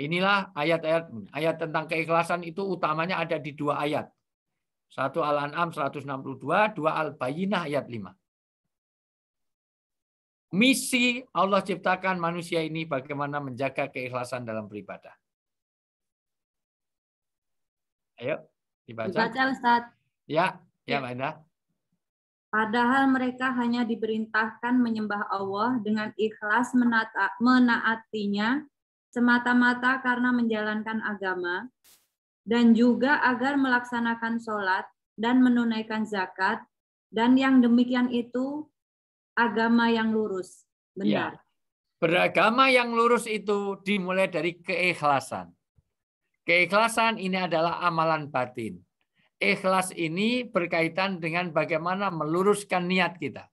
Inilah ayat tentang keikhlasan itu utamanya ada di dua ayat. Satu Al-An'am 162, dua Al-Bayyinah ayat 5. Misi Allah ciptakan manusia ini bagaimana menjaga keikhlasan dalam beribadah. Ayo dibaca. Dibaca Ustaz. Ya, Mbak Indah. Padahal mereka hanya diperintahkan menyembah Allah dengan ikhlas menaatinya semata-mata karena menjalankan agama dan juga agar melaksanakan sholat dan menunaikan zakat, dan yang demikian itu agama yang lurus. Benar. Ya. Beragama yang lurus itu dimulai dari keikhlasan. Keikhlasan ini adalah amalan batin. Ikhlas ini berkaitan dengan bagaimana meluruskan niat kita.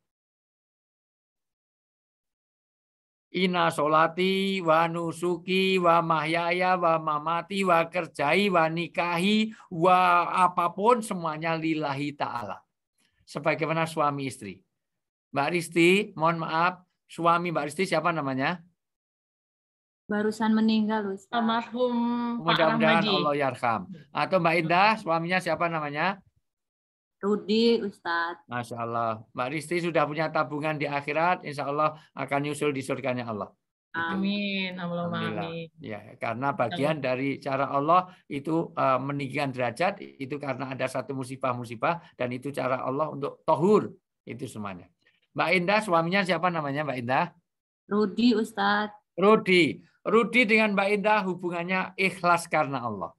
Inna sholati wa nusuki wa mahyaya wa mamati wa kerjai wa nikahi wa apapun semuanya lillahi ta'ala. Sebagaimana suami istri. Mbak Risti, mohon maaf, suami Mbak Risti siapa namanya? Barusan meninggal, Ustaz. Almarhum Pak Mudah-mudahan Rahmadi. Allah yarham. Atau Mbak Indah, suaminya siapa namanya? Rudi, Ustaz. Masya Allah. Mbak Risti sudah punya tabungan di akhirat, insya Allah akan nyusul di surganya Allah. Amin. Allahumma amin. Ya, karena bagian dari cara Allah itu meninggikan derajat, itu karena ada satu musibah-musibah, dan itu cara Allah untuk tohur. Itu semuanya. Mbak Indah, suaminya siapa namanya Mbak Indah? Rudi, Ustaz. Rudi dengan Mbak Indah hubungannya ikhlas karena Allah.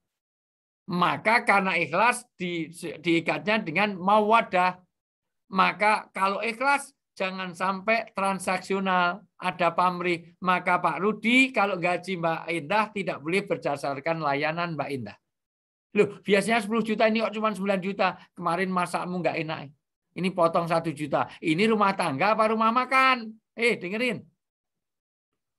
Maka karena ikhlas diikatnya dengan mawaddah. Maka kalau ikhlas jangan sampai transaksional, ada pamrih. Maka Pak Rudi kalau gaji Mbak Indah tidak boleh berdasarkan layanan Mbak Indah. Loh, biasanya 10 juta ini kok cuma 9 juta. Kemarin masakmu nggak enak. Ini potong 1 juta. Ini rumah tangga apa rumah makan? Dengerin.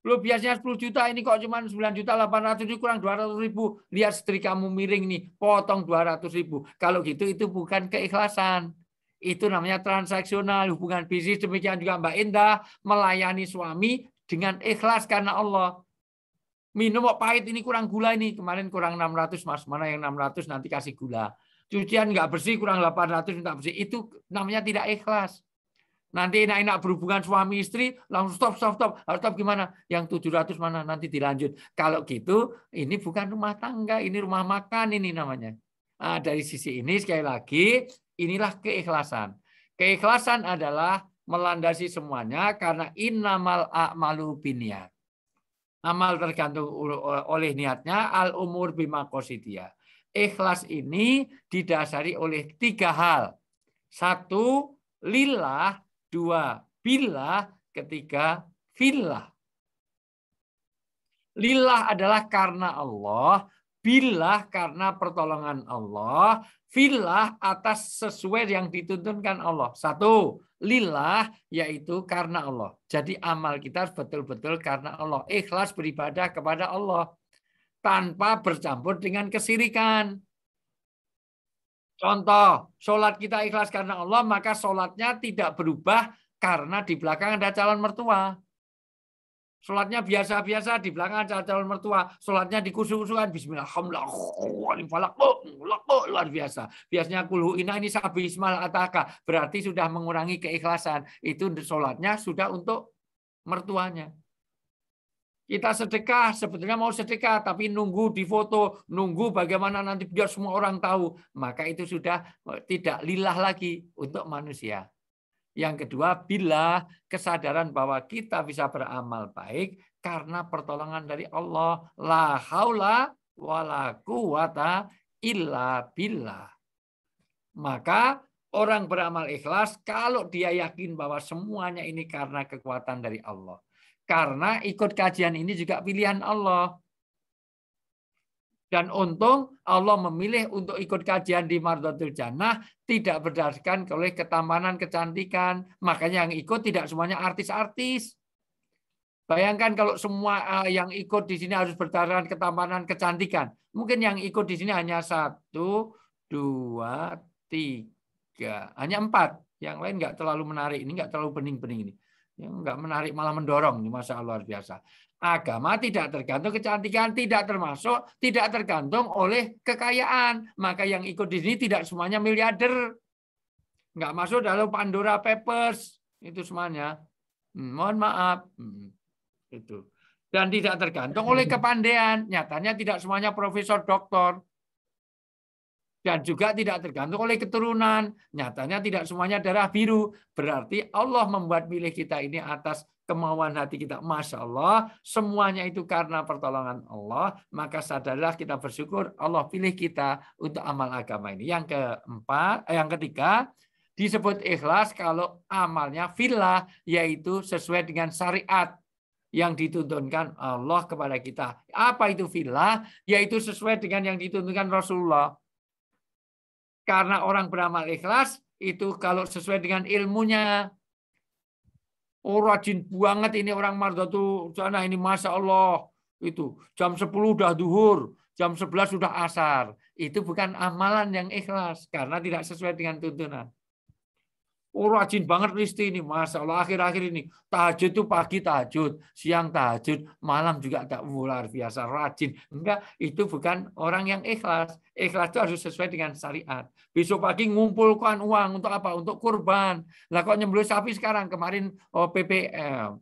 Lu biasanya 10 juta, ini kok cuma 9 juta 800 ribu, kurang 200 ribu. Lihat setrikamu miring nih, potong 200 ribu. Kalau gitu itu bukan keikhlasan. Itu namanya transaksional, hubungan bisnis. Demikian juga Mbak Indah melayani suami dengan ikhlas karena Allah. Minum kok pahit, ini kurang gula ini. Kemarin kurang 600, Mas. Mana yang 600 nanti kasih gula. Cucian nggak bersih, kurang 800 minta bersih. Itu namanya tidak ikhlas. Nanti enak-enak berhubungan suami istri, langsung stop. Harus stop gimana? Yang 700 mana? Nanti dilanjut. Kalau gitu, ini bukan rumah tangga, ini rumah makan ini namanya. Dari sisi ini, sekali lagi, inilah keikhlasan. Keikhlasan adalah melandasi semuanya karena innamal a'malu binniyat. Amal tergantung oleh niatnya, al umur bima qasidiya. Ikhlas ini didasari oleh 3 hal. 1 lillah, 2 billah, 3 fillah. Lillah adalah karena Allah, billah karena pertolongan Allah, fillah atas sesuai yang dituntunkan Allah. 1 lillah yaitu karena Allah. Jadi amal kita betul-betul karena Allah. Ikhlas beribadah kepada Allah tanpa bercampur dengan kesirikan. Contoh, sholat kita ikhlas karena Allah, maka sholatnya tidak berubah karena di belakang ada calon mertua. Sholatnya biasa-biasa, di belakang ada calon mertua. Sholatnya dikusuh-kusuhan. Bismillahirrahmanirrahim. Luar biasa. Biasanya kulhu ina ini sabi ismal ataka. Berarti sudah mengurangi keikhlasan. Itu sholatnya sudah untuk mertuanya. Kita sedekah, sebetulnya mau sedekah, tapi nunggu di foto, nunggu bagaimana nanti biar semua orang tahu. Maka itu sudah tidak lillah lagi untuk manusia. Yang kedua, bila kesadaran bahwa kita bisa beramal baik karena pertolongan dari Allah. La haula wala quwata illa billah. Maka orang beramal ikhlas kalau dia yakin bahwa semuanya ini karena kekuatan dari Allah. Karena ikut kajian ini juga pilihan Allah. Dan untung Allah memilih untuk ikut kajian di Mardhatul Jannah tidak berdasarkan oleh ketampanan, kecantikan. Makanya yang ikut tidak semuanya artis-artis. Bayangkan kalau semua yang ikut di sini harus berdasarkan ketampanan, kecantikan. Mungkin yang ikut di sini hanya 1, 2, 3. Hanya 4. Yang lain nggak terlalu menarik. Ini nggak terlalu bening-bening ini. Yang nggak menarik malah mendorong. Ini Masya Allah luar biasa. Agama tidak tergantung kecantikan, tidak tergantung oleh kekayaan. Maka yang ikut di sini tidak semuanya miliarder. Nggak masuk dalam Pandora Papers. Itu semuanya. Mohon maaf. Itu. Dan tidak tergantung oleh kepandaian. Nyatanya tidak semuanya profesor, doktor. Dan juga tidak tergantung oleh keturunan. Nyatanya tidak semuanya darah biru. Berarti Allah membuat milih kita ini atas kemauan hati kita. Masya Allah, semuanya itu karena pertolongan Allah. Maka sadarlah kita bersyukur Allah pilih kita untuk amal agama ini. Yang ketiga, disebut ikhlas kalau amalnya fillah, yaitu sesuai dengan syariat yang dituntunkan Allah kepada kita. Apa itu fillah? Yaitu sesuai dengan yang dituntunkan Rasulullah. Karena orang beramal ikhlas itu kalau sesuai dengan ilmunya. Oh rajin banget ini orang Mardhatul Jannah ini Masya Allah. Itu jam 10 udah duhur, jam 11 sudah asar. Itu bukan amalan yang ikhlas karena tidak sesuai dengan tuntunan. Oh rajin banget Risti ini, Masya Allah akhir-akhir ini. Tahajud itu pagi tahajud, siang tahajud, malam juga tak luar biasa rajin. Enggak, itu bukan orang yang ikhlas. Ikhlas itu harus sesuai dengan syariat. Besok pagi ngumpulkan uang untuk apa? Untuk kurban. Lah kok nyembelih sapi sekarang? Kemarin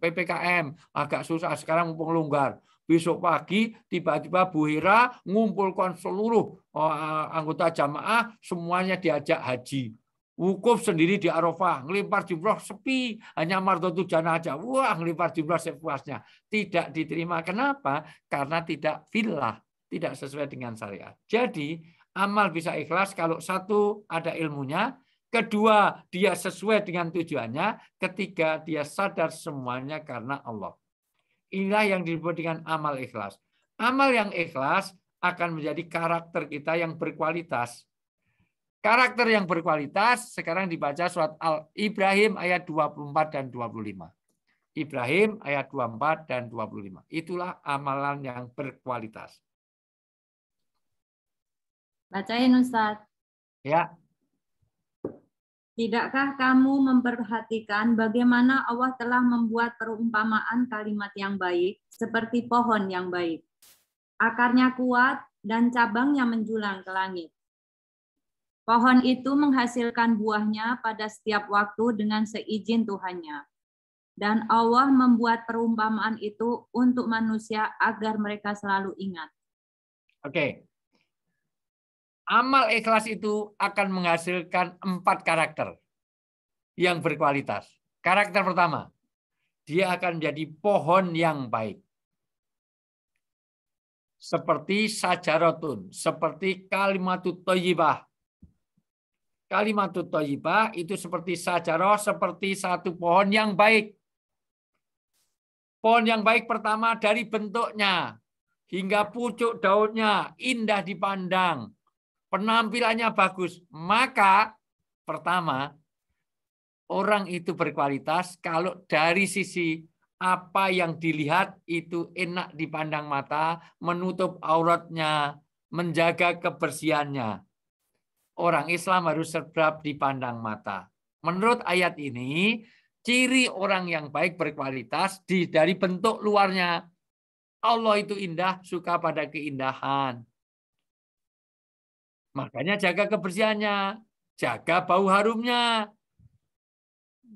PPKM agak susah, sekarang mumpung longgar. Besok pagi tiba-tiba Bu Hira ngumpulkan seluruh anggota jamaah semuanya diajak haji. Wukuf sendiri di Arafah, ngelempar jumroh sepi, hanya Mardhatul Jannah aja. Wah, ngelempar jumroh sepuasnya. Tidak diterima. Kenapa? Karena tidak fillah, tidak sesuai dengan syariat. Jadi, amal bisa ikhlas kalau 1 ada ilmunya, 2 dia sesuai dengan tujuannya, 3 dia sadar semuanya karena Allah. Inilah yang disebut dengan amal ikhlas. Amal yang ikhlas akan menjadi karakter kita yang berkualitas. Karakter yang berkualitas sekarang dibaca surat Al-Ibrahim ayat 24 dan 25. Ibrahim ayat 24 dan 25. Itulah amalan yang berkualitas. Bacain Ustaz. Ya. Tidakkah kamu memperhatikan bagaimana Allah telah membuat perumpamaan kalimat yang baik seperti pohon yang baik. Akarnya kuat dan cabangnya menjulang ke langit. Pohon itu menghasilkan buahnya pada setiap waktu dengan seizin Tuhannya. Dan Allah membuat perumpamaan itu untuk manusia agar mereka selalu ingat. Oke. Amal ikhlas itu akan menghasilkan 4 karakter yang berkualitas. Karakter pertama, dia akan menjadi pohon yang baik. Seperti sajaratun, seperti kalimatut thayyibah. Kalimatut thayyibah itu seperti sajarah, seperti satu pohon yang baik. Pohon yang baik pertama dari bentuknya hingga pucuk daunnya indah dipandang. Penampilannya bagus. Maka pertama, orang itu berkualitas kalau dari sisi apa yang dilihat itu enak dipandang mata, menutup auratnya, menjaga kebersihannya. Orang Islam harus sedap dipandang mata. Menurut ayat ini, ciri orang yang baik berkualitas dari bentuk luarnya. Allah itu indah, suka pada keindahan. Makanya jaga kebersihannya, jaga bau harumnya.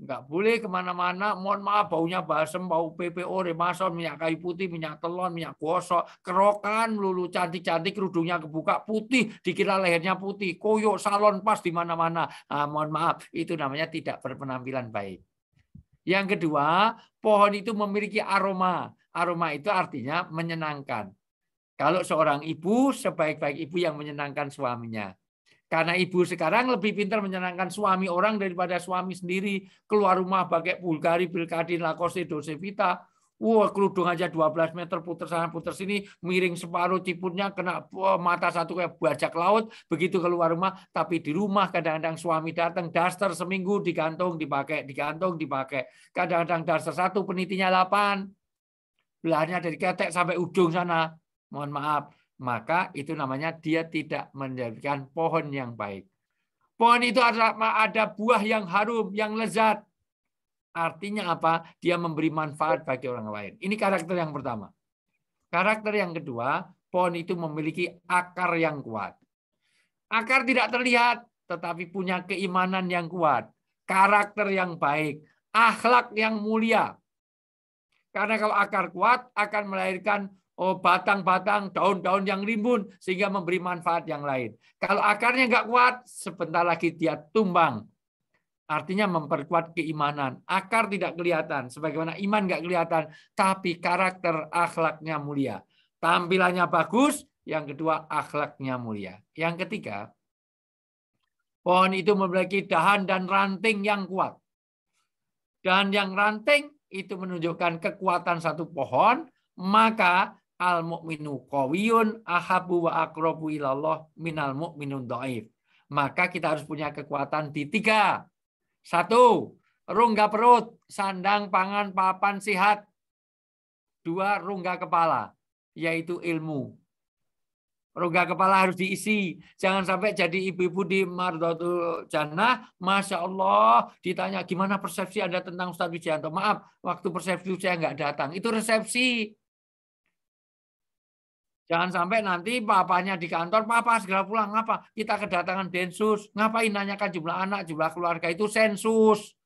Enggak boleh kemana-mana, mohon maaf baunya balsem, bau PPO, Remason, minyak kayu putih, minyak telon, minyak gosok, kerokan lulu cantik-cantik, kerudungnya kebuka putih, dikira lehernya putih, koyok salon pas di mana-mana. Mohon maaf, itu namanya tidak berpenampilan baik. Yang kedua, pohon itu memiliki aroma. Aroma itu artinya menyenangkan. Kalau seorang ibu, sebaik-baik ibu yang menyenangkan suaminya. Karena ibu sekarang lebih pintar menyenangkan suami orang daripada suami sendiri. Keluar rumah pakai Bulgari, Bilkadin, Lacoste, Dolce Vita. Wah, kerudung aja 12 meter, puter sana, puter sini, miring separuh, ciputnya kena mata satu kayak bajak laut. Begitu keluar rumah, tapi di rumah kadang-kadang suami datang, daster seminggu digantung, dipakai, digantung, dipakai. Kadang-kadang daster satu, penitinya 8. Belahnya dari ketek sampai ujung sana. Mohon maaf. Maka itu namanya dia tidak menjadikan pohon yang baik. Pohon itu ada buah yang harum, yang lezat. Artinya apa? Dia memberi manfaat bagi orang lain. Ini karakter yang pertama. Karakter yang kedua, pohon itu memiliki akar yang kuat. Akar tidak terlihat, tetapi punya keimanan yang kuat. Karakter yang baik. Akhlak yang mulia. Karena kalau akar kuat akan melahirkan batang-batang, daun-daun yang rimbun sehingga memberi manfaat yang lain. Kalau akarnya nggak kuat, sebentar lagi dia tumbang. Artinya memperkuat keimanan. Akar tidak kelihatan, sebagaimana iman nggak kelihatan, tapi karakter akhlaknya mulia. Tampilannya bagus, yang kedua akhlaknya mulia. Yang ketiga, pohon itu memiliki dahan dan ranting yang kuat. Dan yang ranting itu menunjukkan kekuatan satu pohon, maka al-mu'minu qawiyun ahabu wa aqrabu ilallah minal mu'minun dhaif. Maka kita harus punya kekuatan di 3. 1, rongga perut, sandang, pangan, papan, sihat. 2, rongga kepala, yaitu ilmu. Rongga kepala harus diisi. Jangan sampai jadi ibu-ibu di Mardhatul Jannah, Masya Allah, ditanya gimana persepsi Anda tentang Ustadz Wijayanto. Maaf, waktu persepsi saya nggak datang. Itu resepsi. Jangan sampai nanti papanya di kantor, papa segera pulang. Ngapa? Kita kedatangan Densus. Ngapain nanyakan jumlah anak, jumlah keluarga, itu sensus.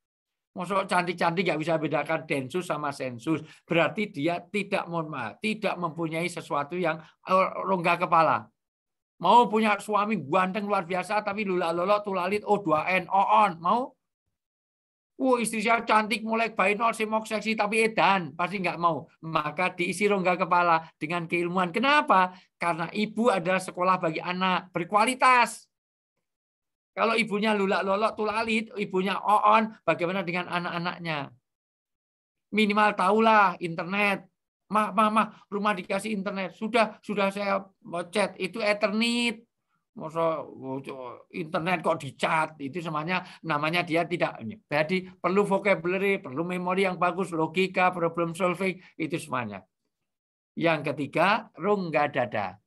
Maksud cantik-cantik nggak bisa bedakan Densus sama sensus. Berarti dia tidak mempunyai sesuatu yang rongga kepala. Mau punya suami ganteng luar biasa, tapi lulak-lolok, tulalit, O2N, on. Mau? Istri saya cantik mulai bayi nol, simok seksi tapi edan, pasti nggak mau. Maka diisi rongga kepala dengan keilmuan. Kenapa? Karena ibu adalah sekolah bagi anak berkualitas. Kalau ibunya lulak-lolok, tulalit, ibunya on, bagaimana dengan anak-anaknya? Minimal tahulah internet. Mah, rumah dikasih internet. Sudah saya chat, itu Ethernet. Masa internet kok dicat, itu semuanya namanya dia tidak. Jadi perlu vocabulary, perlu memori yang bagus, logika, problem solving, itu semuanya. Yang ketiga, rongga dada.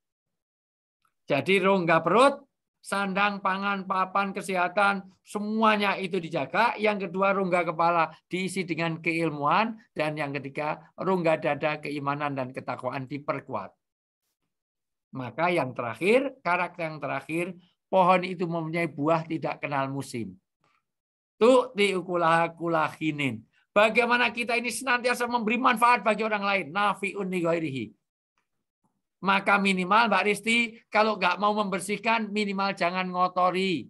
Jadi rongga perut, sandang, pangan, papan, kesehatan, semuanya itu dijaga. Yang kedua, rongga kepala diisi dengan keilmuan. Dan yang ketiga, rongga dada, keimanan dan ketakwaan diperkuat. Maka yang terakhir, karakter yang terakhir, pohon itu mempunyai buah tidak kenal musim. Tu'ti ukulaha kulahinin. Bagaimana kita ini senantiasa memberi manfaat bagi orang lain. Nafi'un li ghairihi. Maka minimal Mbak Risti, kalau nggak mau membersihkan, minimal jangan ngotori.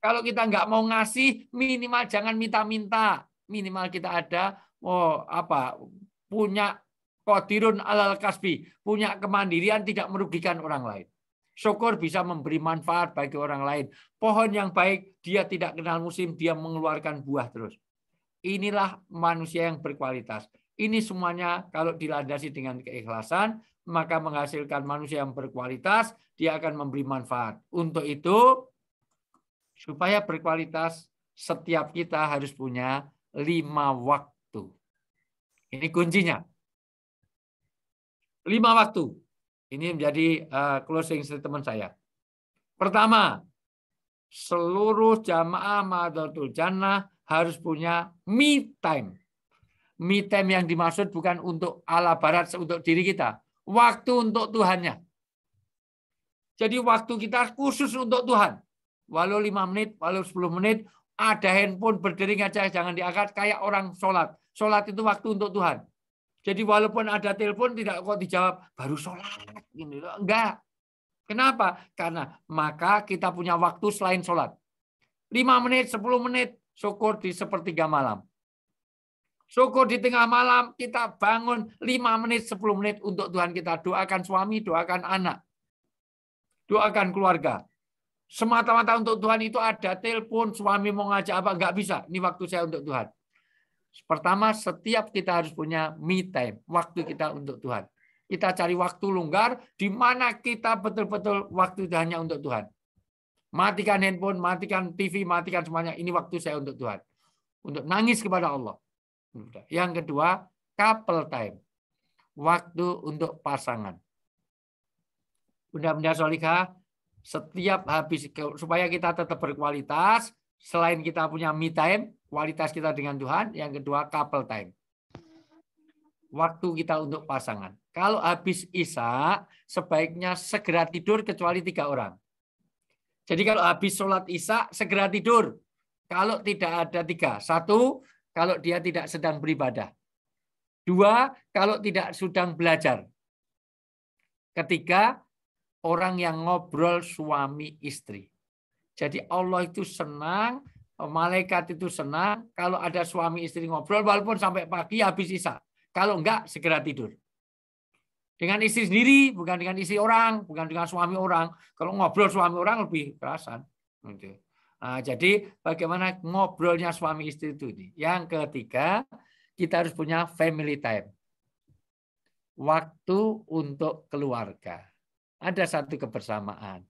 Kalau kita nggak mau ngasih, minimal jangan minta-minta. Minimal kita ada punya qadirun alal kasbi, punya kemandirian tidak merugikan orang lain. Syukur bisa memberi manfaat bagi orang lain. Pohon yang baik, dia tidak kenal musim, dia mengeluarkan buah terus. Inilah manusia yang berkualitas. Ini semuanya kalau dilandasi dengan keikhlasan, maka menghasilkan manusia yang berkualitas, dia akan memberi manfaat. Untuk itu, supaya berkualitas, setiap kita harus punya 5 waktu. Ini kuncinya. 5 waktu. Ini menjadi closing statement saya. Pertama, seluruh jamaah Mahadharatul Jannah harus punya me time. Me time yang dimaksud bukan untuk ala barat, untuk diri kita. Waktu untuk Tuhannya. Jadi waktu kita khusus untuk Tuhan. Walau 5 menit, walau 10 menit, ada handphone berdering aja, jangan diangkat kayak orang sholat. Sholat itu waktu untuk Tuhan. Jadi walaupun ada telepon, tidak kok dijawab, baru sholat. Enggak. Kenapa? Karena maka kita punya waktu selain sholat. 5 menit, 10 menit, syukur di sepertiga malam. Syukur di tengah malam, kita bangun 5 menit, 10 menit untuk Tuhan kita. Doakan suami, doakan anak. Doakan keluarga. Semata-mata untuk Tuhan itu ada telepon, suami mau ngajak apa, enggak bisa. Ini waktu saya untuk Tuhan. Pertama, setiap kita harus punya me time, waktu kita untuk Tuhan. Kita cari waktu longgar, di mana kita betul-betul waktu itu hanya untuk Tuhan. Matikan handphone, matikan TV, matikan semuanya. Ini waktu saya untuk Tuhan. Untuk nangis kepada Allah. Yang kedua, couple time. Waktu untuk pasangan. Bunda-bunda Sholihah, setiap habis, supaya kita tetap berkualitas, selain kita punya me time, kualitas kita dengan Tuhan, yang kedua couple time. Waktu kita untuk pasangan. Kalau habis Isya, sebaiknya segera tidur kecuali 3 orang. Jadi kalau habis sholat Isya, segera tidur. Kalau tidak ada 3. 1, kalau dia tidak sedang beribadah. 2, kalau tidak sedang belajar. 3, orang yang ngobrol suami istri. Jadi Allah itu senang, malaikat itu senang kalau ada suami istri ngobrol walaupun sampai pagi habis Isya. Kalau enggak, segera tidur. Dengan istri sendiri, bukan dengan istri orang, bukan dengan suami orang. Kalau ngobrol suami orang lebih kerasan. Nah, jadi bagaimana ngobrolnya suami istri itu. Yang ketiga, kita harus punya family time. Waktu untuk keluarga. Ada satu kebersamaan.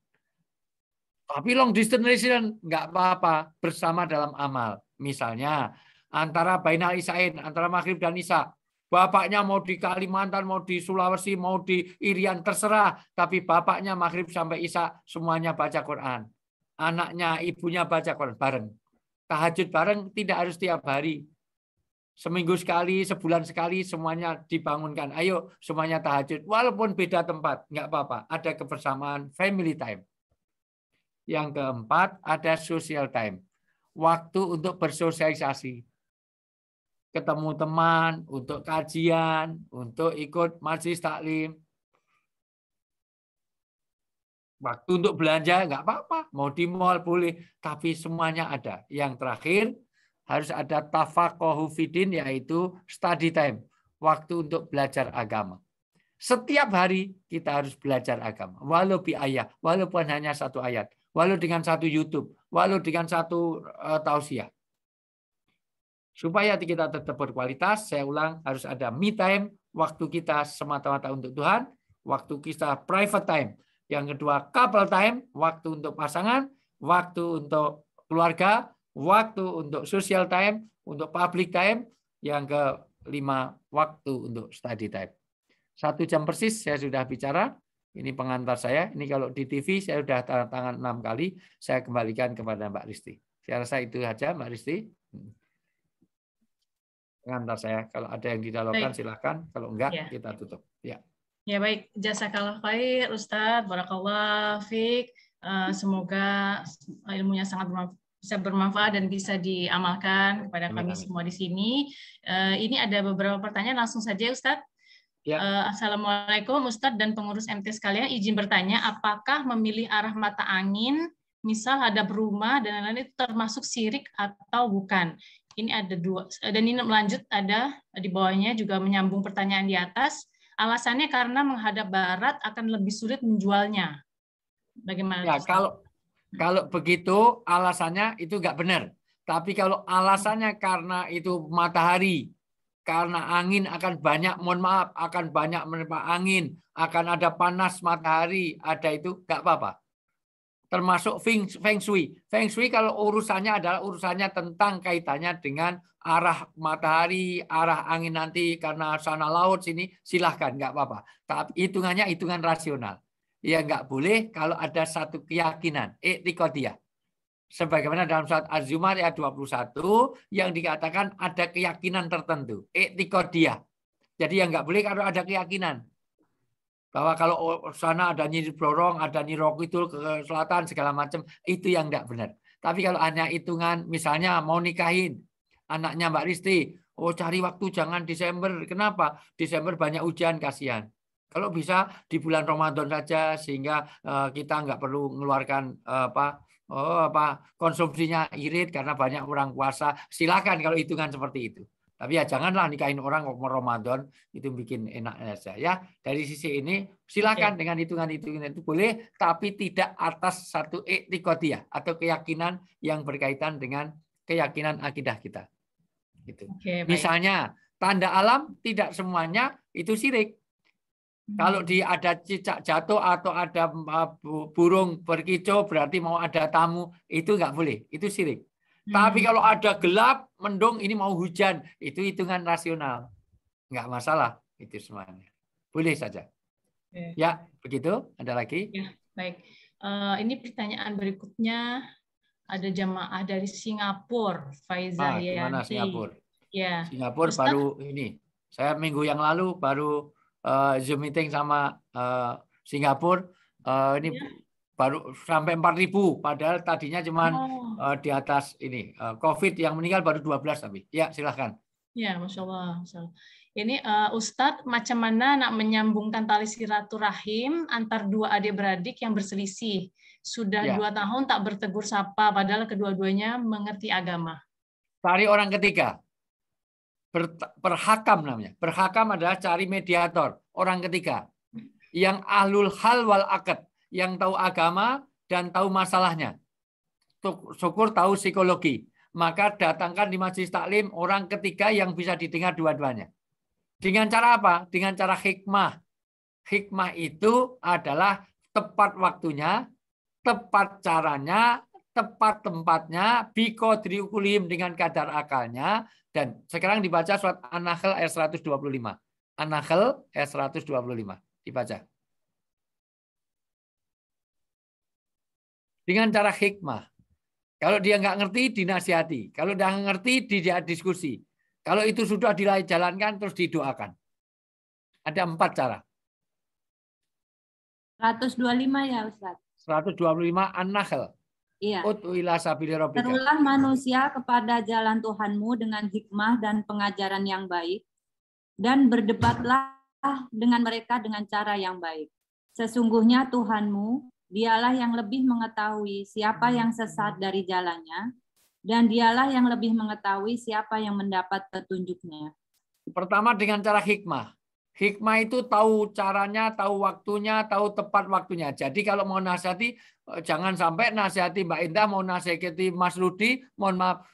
Tapi long distance relation nggak apa-apa, bersama dalam amal. Misalnya antara bainal isyain, antara maghrib dan isya. Bapaknya mau di Kalimantan, mau di Sulawesi, mau di Irian, terserah. Tapi bapaknya maghrib sampai isya semuanya baca Quran. Anaknya, ibunya baca Quran bareng. Tahajud bareng tidak harus tiap hari. Seminggu sekali, sebulan sekali semuanya dibangunkan. Ayo semuanya tahajud. Walaupun beda tempat, nggak apa-apa. Ada kebersamaan family time. Yang keempat, ada social time. Waktu untuk bersosialisasi. Ketemu teman, untuk kajian, untuk ikut majelis taklim. Waktu untuk belanja, nggak apa-apa. Mau di mall boleh. Tapi semuanya ada. Yang terakhir, harus ada tafaqahu fiddin, yaitu study time. Waktu untuk belajar agama. Setiap hari kita harus belajar agama. Walau bi ayat, walaupun hanya 1 ayat. Walau dengan 1 YouTube, walau dengan 1 tausiah. Supaya kita tetap berkualitas, saya ulang, harus ada me time, waktu kita semata-mata untuk Tuhan, waktu kita private time. Yang kedua, couple time, waktu untuk pasangan, waktu untuk keluarga, waktu untuk social time, untuk public time. Yang kelima, waktu untuk study time. 1 jam persis saya sudah bicara. Ini pengantar saya. Ini kalau di TV saya sudah tanda tangan 6 kali. Saya kembalikan kepada Mbak Risti. Saya rasa itu saja, Mbak Risti. Pengantar saya. Kalau ada yang didialogkan silakan. Kalau enggak, ya, kita tutup. Ya. Ya baik, jazakallah khair Ustadz, barakallah fiik. Semoga ilmunya sangat bisa bermanfaat dan bisa diamalkan kepada kami semua di sini. Ini ada beberapa pertanyaan, langsung saja Ustadz. Ya. Assalamualaikum Ustadz dan pengurus MT sekalian, izin bertanya, apakah memilih arah mata angin misal hadap rumah dan lain-lain itu termasuk syirik atau bukan? Ini ada dua, dan ini melanjut ada di bawahnya juga menyambung pertanyaan di atas. Alasannya karena menghadap barat akan lebih sulit menjualnya. Bagaimana? Ya, kalau begitu alasannya itu nggak benar. Tapi kalau alasannya karena itu matahari, karena angin akan banyak, mohon maaf, akan banyak menerpa angin, akan ada panas matahari, ada itu nggak apa-apa. Termasuk feng shui. Feng shui kalau urusannya adalah urusannya tentang kaitannya dengan arah matahari, arah angin nanti karena sana laut sini, silahkan nggak apa-apa. Tapi hitungannya hitungan rasional. Ya nggak boleh kalau ada satu keyakinan, i'tiqadiyah. Sebagaimana dalam surat Az-Zumar ayat 21 yang dikatakan ada keyakinan tertentu, i'tiqadiyah. Jadi yang nggak boleh kalau ada keyakinan. Bahwa kalau sana ada Nyi Blorong, ada Nyi Roh Kidul ke selatan segala macam, itu yang tidak benar. Tapi kalau hanya hitungan, misalnya mau nikahin anaknya Mbak Risti, oh cari waktu jangan Desember. Kenapa? Desember banyak hujan, kasihan. Kalau bisa di bulan Ramadan saja sehingga kita nggak perlu mengeluarkan konsumsinya irit karena banyak orang puasa. Silakan kalau hitungan seperti itu. Tapi ya janganlah nikahin orang Ramadan, itu bikin enak saja ya. Dari sisi ini silakan dengan hitungan-hitungan itu boleh, tapi tidak atas satu i'tiqadiyah atau keyakinan yang berkaitan dengan keyakinan akidah kita. Gitu. Misalnya tanda alam tidak semuanya itu syirik. Kalau ada cicak jatuh atau ada burung berkicau berarti mau ada tamu, itu nggak boleh, itu syirik. Tapi kalau ada gelap, mendung, ini mau hujan, itu hitungan rasional. Nggak masalah, itu semuanya. Boleh saja. Ya, begitu. Ada lagi? Ya, baik. Ini pertanyaan berikutnya. Ada jamaah dari Singapura, Faizah Gimana Yanti. Singapura? Ya. Singapura Ustaz, baru ini. Saya minggu yang lalu baru Zoom meeting sama Singapura. Ini ya, baru sampai 4.000, padahal tadinya cuma di atas ini COVID yang meninggal baru 12 tapi. Ya, silahkan. Ya, Masya Allah. Ini Ustadz, macam mana nak menyambungkan tali silaturahim antar dua adik-beradik yang berselisih? Sudah 2 tahun tak bertegur sapa, padahal kedua-duanya mengerti agama. Cari orang ketiga. Berhakam namanya. Berhakam adalah cari mediator, orang ketiga. Yang ahlul hal wal akad, yang tahu agama dan tahu masalahnya. Syukur tahu psikologi. Maka datangkan di majelis taklim orang ketiga yang bisa didengar dua-duanya. Dengan cara apa? Dengan cara hikmah. Hikmah itu adalah tepat waktunya, tepat caranya, tepat tempatnya, biqadri uqulihim dengan kadar akalnya. Dan sekarang dibaca surat An-Nahl ayat 125. An-Nahl ayat 125. Dibaca. Dengan cara hikmah. Kalau dia nggak ngerti, dinasihati. Kalau dia nggak ngerti, dia diskusi. Kalau itu sudah dijalankan, terus didoakan. Ada 4 cara. 125 ya Ustaz. 125 An-Nahl. Iya. Serulah Serulah manusia kepada jalan Tuhanmu dengan hikmah dan pengajaran yang baik, dan berdebatlah dengan mereka dengan cara yang baik. Sesungguhnya Tuhanmu, dialah yang lebih mengetahui siapa yang sesat dari jalannya, dan dialah yang lebih mengetahui siapa yang mendapat petunjuknya. Pertama dengan cara hikmah. Hikmah itu tahu caranya, tahu waktunya, tahu tepat waktunya. Jadi kalau mau nasihati, jangan sampai nasihati Mbak Indah, mau nasihati Mas Rudi, mohon maaf,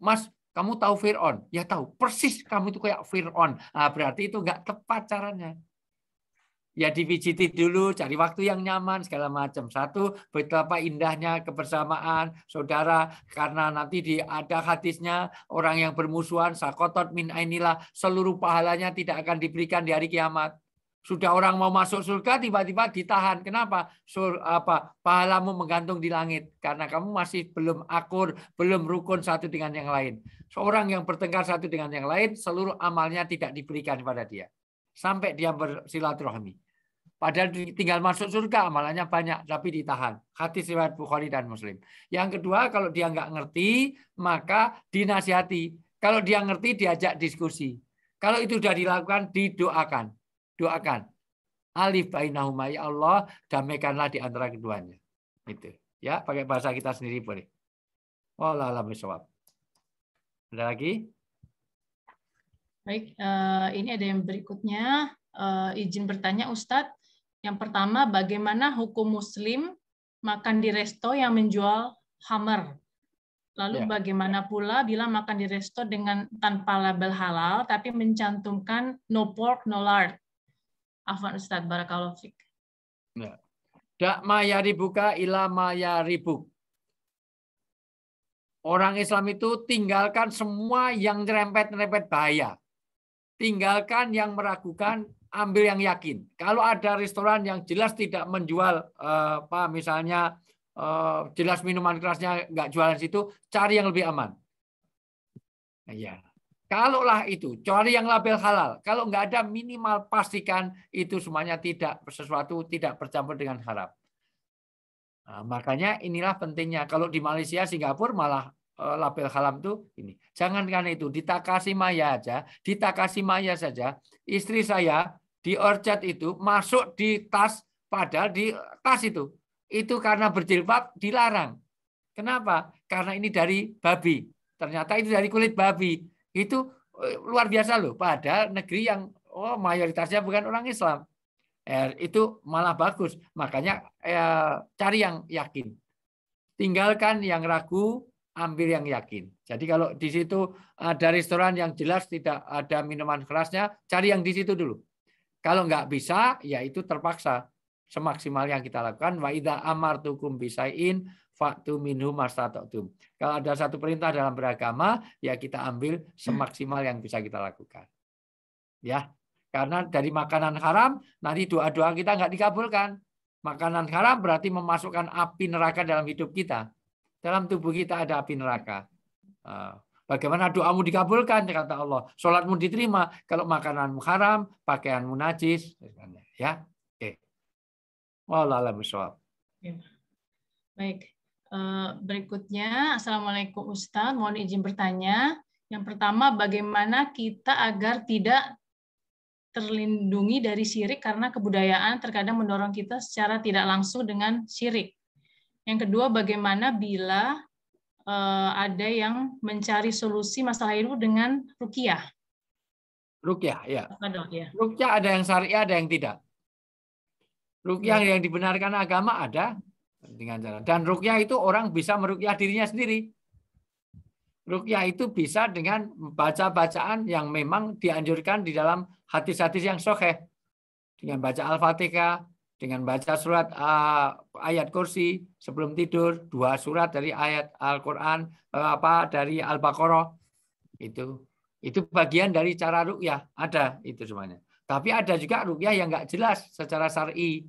Mas, kamu tahu Fir'aun? Ya tahu, persis kamu itu kayak Fir'aun. Nah, berarti itu nggak tepat caranya. Ya dipijiti dulu, cari waktu yang nyaman, segala macam. Satu, betapa indahnya kebersamaan saudara, karena nanti ada hadisnya, orang yang bermusuhan, sakotot min ainilah, seluruh pahalanya tidak akan diberikan di hari kiamat. Sudah orang mau masuk surga, tiba-tiba ditahan. Kenapa? Pahalamu menggantung di langit. Karena kamu masih belum akur, belum rukun satu dengan yang lain. Seorang yang bertengkar satu dengan yang lain, seluruh amalnya tidak diberikan kepada dia. Sampai dia bersilaturahmi. Padahal tinggal masuk surga, amalannya banyak, tapi ditahan. Hadis riwayat Bukhari dan Muslim. Yang kedua, kalau dia nggak ngerti, maka dinasihati. Kalau dia ngerti, diajak diskusi. Kalau itu sudah dilakukan, didoakan. Doakan. Alif bainahuma, ya Allah, damaikanlah di antara keduanya. Itu. Ya, pakai bahasa kita sendiri boleh. Wallahu a'lam bishawab. Ada lagi? Baik, ini ada yang berikutnya. Izin bertanya, Ustadz. Yang pertama, bagaimana hukum Muslim makan di resto yang menjual Hammer? Lalu bagaimana pula bila makan di resto dengan tanpa label halal, tapi mencantumkan no pork, no lard? Afwan Ustadz, barakallahu fiik. Dak mayaribuka ila mayaribuk. Orang Islam itu tinggalkan semua yang nyerempet-nyerempet bahaya. Tinggalkan yang meragukan, ambil yang yakin. Kalau ada restoran yang jelas tidak menjual misalnya jelas minuman kerasnya nggak jualan situ, cari yang lebih aman. Ya. Kalaulah itu, cari yang label halal. Kalau nggak ada, minimal pastikan itu semuanya tidak bercampur dengan haram. Nah, makanya inilah pentingnya. Kalau di Malaysia, Singapura malah label halal itu ini. Jangankan itu, di Takashimaya saja, istri saya di Orchard itu masuk di tas, padahal di tas itu karena berjilbab dilarang. Kenapa? Karena ini dari babi. Ternyata itu dari kulit babi. Itu luar biasa loh. Padahal negeri yang mayoritasnya bukan orang Islam. Itu malah bagus. Makanya cari yang yakin. Tinggalkan yang ragu, ambil yang yakin. Jadi kalau di situ ada restoran yang jelas tidak ada minuman kerasnya, cari yang di situ dulu. Kalau nggak bisa, ya itu terpaksa. Semaksimal yang kita lakukan, wa idza amartukum bisai'in fa'tu minhu mastata'tum. Kalau ada satu perintah dalam beragama, ya kita ambil semaksimal yang bisa kita lakukan. Ya, karena dari makanan haram nanti doa-doa kita nggak dikabulkan. Makanan haram berarti memasukkan api neraka dalam hidup kita. Dalam tubuh kita ada api neraka. Bagaimana doamu dikabulkan, kata Allah. Sholatmu diterima kalau makananmu haram, pakaianmu najis, ya. Wallahu a'lam. Baik. Berikutnya, Assalamualaikum Ustaz, mohon izin bertanya. Yang pertama, bagaimana kita agar tidak terlindungi dari syirik karena kebudayaan terkadang mendorong kita secara tidak langsung dengan syirik. Yang kedua, bagaimana bila ada yang mencari solusi masalah itu dengan ruqyah? Ruqyah, ya. Ya. Ruqyah ada yang syariah, ada yang tidak. Ruqyah yang dibenarkan agama ada dengan cara. Dan ruqyah itu orang bisa meruqyah dirinya sendiri. Ruqyah itu bisa dengan baca-bacaan yang memang dianjurkan di dalam hadis-hadis yang sahih. Dengan baca Al-Fatihah, dengan baca surat ayat kursi sebelum tidur, 2 surat dari ayat Al-Qur'an dari Al-Baqarah. Itu bagian dari cara ruqyah, ada itu semuanya. Tapi ada juga ruqyah yang nggak jelas secara syar'i.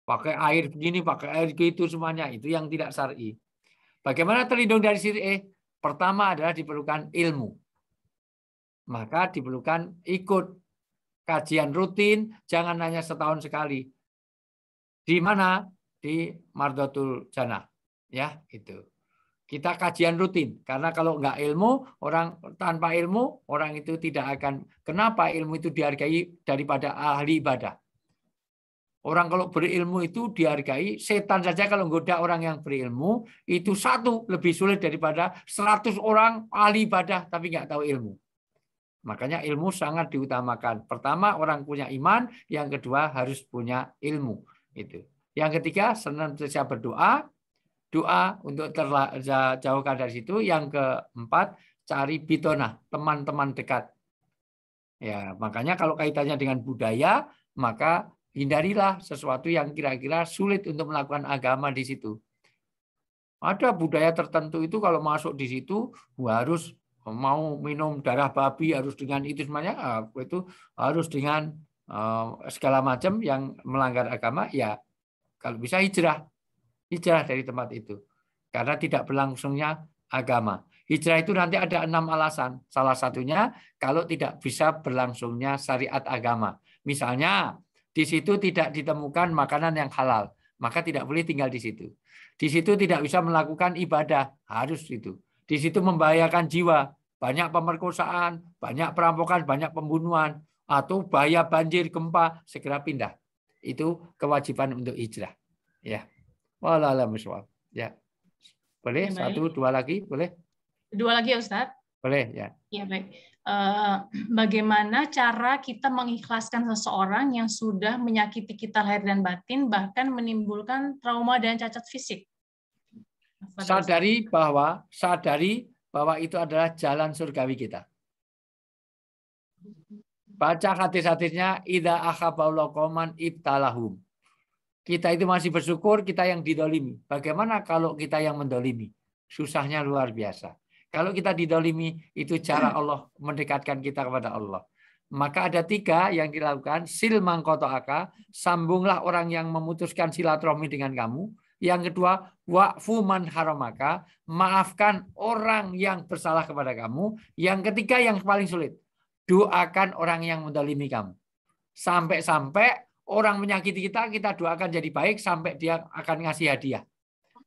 Pakai air begini, pakai air gitu semuanya. Itu yang tidak syar'i. Bagaimana terlindung dari syirik? Pertama adalah diperlukan ilmu. Maka diperlukan ikut kajian rutin, jangan hanya setahun sekali. Di mana? Di Mardotul Jannah. Ya, itu. Kita kajian rutin. Karena kalau nggak ilmu, tanpa ilmu, orang itu tidak akan. Kenapa ilmu itu dihargai daripada ahli ibadah? Orang kalau berilmu itu dihargai, setan saja kalau menggoda orang yang berilmu, itu satu lebih sulit daripada 100 orang ahli ibadah tapi nggak tahu ilmu. Makanya ilmu sangat diutamakan. Pertama, orang punya iman, yang kedua harus punya ilmu. Itu. Yang ketiga, senantiasa berdoa, doa untuk terjauhkan dari situ. Yang keempat, cari bitonah, teman-teman dekat. Ya, makanya kalau kaitannya dengan budaya, maka hindarilah sesuatu yang kira-kira sulit untuk melakukan agama di situ. Ada budaya tertentu itu kalau masuk di situ harus mau minum darah babi, harus dengan itu semuanya, itu harus dengan segala macam yang melanggar agama, ya kalau bisa hijrah dari tempat itu. Karena tidak berlangsungnya agama. Hijrah itu nanti ada 6 alasan. Salah satunya kalau tidak bisa berlangsungnya syariat agama. Misalnya di situ tidak ditemukan makanan yang halal, maka tidak boleh tinggal di situ. Di situ tidak bisa melakukan ibadah, harus itu. Di situ membahayakan jiwa, banyak pemerkosaan, banyak perampokan, banyak pembunuhan, atau bahaya banjir, gempa, segera pindah. Itu kewajiban untuk hijrah. Ya. Wallahu a'lam bishawab. Ya. Boleh, Ya, baik. 1, 2 lagi, boleh? 2 lagi ya Ustadz. Boleh, ya. Ya baik. Bagaimana cara kita mengikhlaskan seseorang yang sudah menyakiti kita lahir dan batin, bahkan menimbulkan trauma dan cacat fisik? Sadari bahwa itu adalah jalan surgawi kita. Baca hadis-hadisnya, idza akhaballahu qauman ibtalahum. Kita itu masih bersyukur kita yang didolimi. Bagaimana kalau kita yang mendolimi? Susahnya luar biasa. Kalau kita didolimi, itu cara Allah mendekatkan kita kepada Allah. Maka ada 3 yang dilakukan. Sil mangkotoaka, sambunglah orang yang memutuskan silaturahmi dengan kamu. Yang kedua, wa'fu man haramaka, maafkan orang yang bersalah kepada kamu. Yang ketiga yang paling sulit, doakan orang yang mendolimi kamu. Sampai-sampai orang menyakiti kita, kita doakan jadi baik sampai dia akan ngasih hadiah.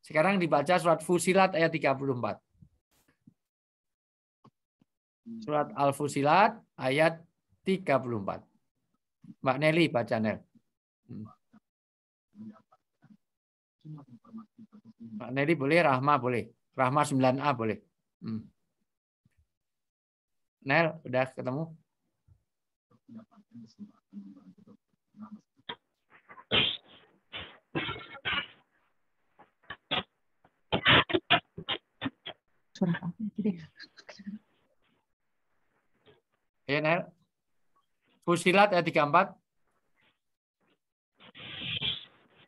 Sekarang dibaca surat Fusilat ayat 34. Surat Al-Fusilat ayat 34. Mbak Nelly baca, Nel. Mbak Nelly boleh, Rahma boleh. Rahma 9A boleh. Nel, udah ketemu? Ya, Nel. Fusilat ayat 34.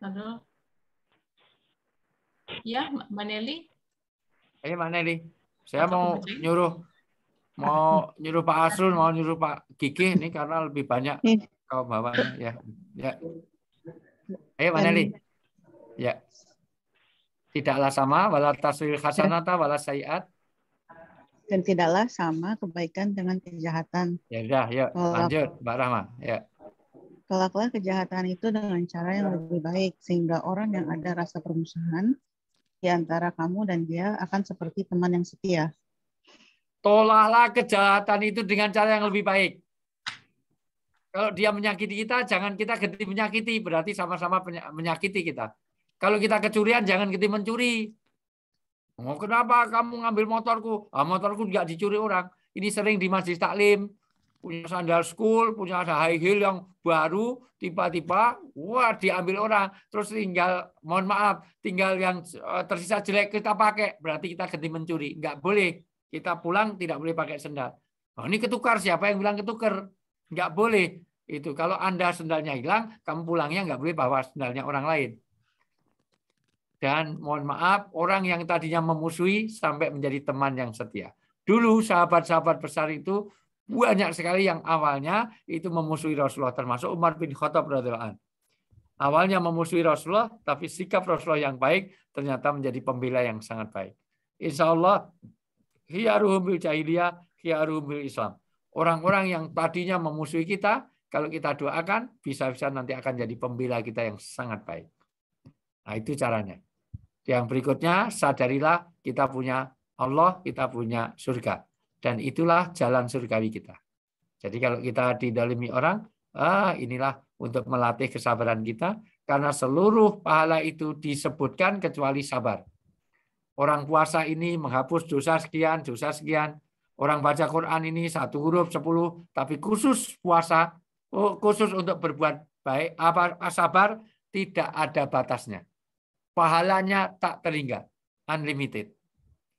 Aduh. Ya, Mbak Nelly. Ayo, Mbak Nelly. Saya mau nyuruh Pak Asrul, mau nyuruh Pak Gigi ini karena lebih banyak kaum bawahnya. Ya. Ayo, Mbak Nelly. Ya. Tidaklah sama wala taswil hasanata wala sayiat. Dan tidaklah sama kebaikan dengan kejahatan. Ya udah, yuk lanjut Mbak Rahma. Ya. Kelaklah kejahatan itu dengan cara yang lebih baik sehingga orang yang ada rasa permusuhan di antara kamu dan dia akan seperti teman yang setia. Tolaklah kejahatan itu dengan cara yang lebih baik. Kalau dia menyakiti kita, jangan kita ganti menyakiti, berarti sama-sama menyakiti kita. Kalau kita kecurian, jangan ganti mencuri. Oh, kenapa kamu ngambil motorku? Motorku juga dicuri orang. Ini sering di masjid taklim, punya sandal school, punya high heel yang baru, tiba-tiba, wah diambil orang. Terus tinggal, mohon maaf, tinggal yang tersisa jelek kita pakai, berarti kita ganti mencuri. Enggak boleh. Kita pulang tidak boleh pakai sendal. Oh, ini ketukar, siapa yang bilang ketukar? Enggak boleh. Itu kalau Anda sendalnya hilang, kamu pulangnya enggak boleh bawa sendalnya orang lain. Dan mohon maaf, orang yang tadinya memusuhi sampai menjadi teman yang setia. Dulu sahabat-sahabat besar itu banyak sekali yang awalnya itu memusuhi Rasulullah, termasuk Umar bin Khattab radhiyallahu anhu. Awalnya memusuhi Rasulullah, tapi sikap Rasulullah yang baik ternyata menjadi pembela yang sangat baik. Insya Allah, khiyaruhum bil jahiliyah, khiyaruhum bil Islam. Orang-orang yang tadinya memusuhi kita, kalau kita doakan, bisa-bisa nanti akan jadi pembela kita yang sangat baik. Nah, itu caranya. Yang berikutnya, sadarilah kita punya Allah, kita punya surga. Dan itulah jalan surgawi kita. Jadi kalau kita didolimi orang, inilah untuk melatih kesabaran kita. Karena seluruh pahala itu disebutkan kecuali sabar. Orang puasa ini menghapus dosa sekian, dosa sekian. Orang baca Quran ini 1 huruf 10. Tapi khusus puasa, khusus untuk berbuat baik, sabar, tidak ada batasnya. Pahalanya tak terhingga, unlimited.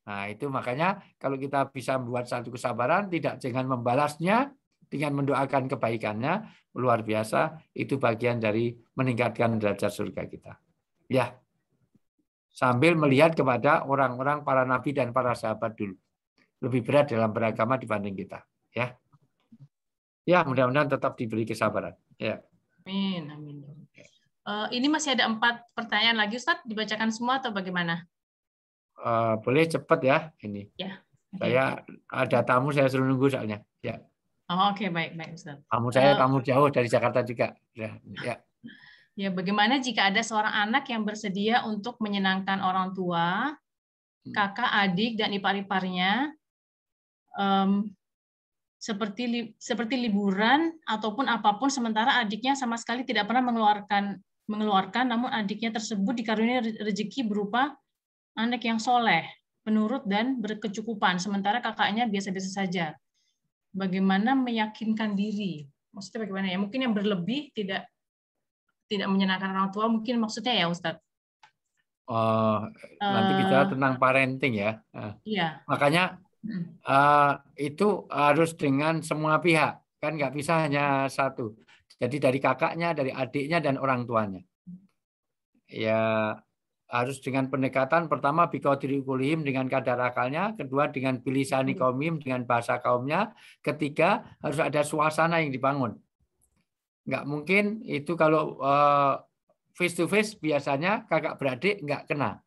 Nah, itu makanya kalau kita bisa membuat satu kesabaran, tidak dengan membalasnya, dengan mendoakan kebaikannya, luar biasa, itu bagian dari meningkatkan derajat surga kita. Ya, sambil melihat kepada orang-orang para nabi dan para sahabat dulu. Lebih berat dalam beragama dibanding kita. Ya, ya mudah-mudahan tetap diberi kesabaran. Ya. Amin, amin. Ini masih ada 4 pertanyaan lagi, Ustadz. Dibacakan semua atau bagaimana? Boleh cepat ya ini. Ya. Okay. Saya ada tamu, saya suruh nunggu soalnya. Ya. Oh, oke, baik, Ustadz. Tamu saya tamu jauh dari Jakarta juga. Ya. Ya, bagaimana jika ada seorang anak yang bersedia untuk menyenangkan orang tua, kakak, adik, dan ipar-iparnya, seperti liburan ataupun apapun, sementara adiknya sama sekali tidak pernah mengeluarkan, namun adiknya tersebut dikaruniai rezeki berupa anak yang soleh, penurut dan berkecukupan, sementara kakaknya biasa-biasa saja. Bagaimana meyakinkan diri? Maksudnya bagaimana ya? Mungkin yang berlebih tidak menyenangkan orang tua, mungkin maksudnya ya Ustadz. Nanti bicara tentang parenting ya. Iya. Makanya itu harus dengan semua pihak, kan nggak bisa hanya satu. Jadi dari kakaknya, dari adiknya, dan orang tuanya. Ya harus dengan pendekatan pertama biqadri uqulihim dengan kadar akalnya, kedua dengan bilisani qaumihim dengan bahasa kaumnya, ketiga harus ada suasana yang dibangun. Nggak mungkin itu kalau face to face biasanya kakak beradik nggak kena.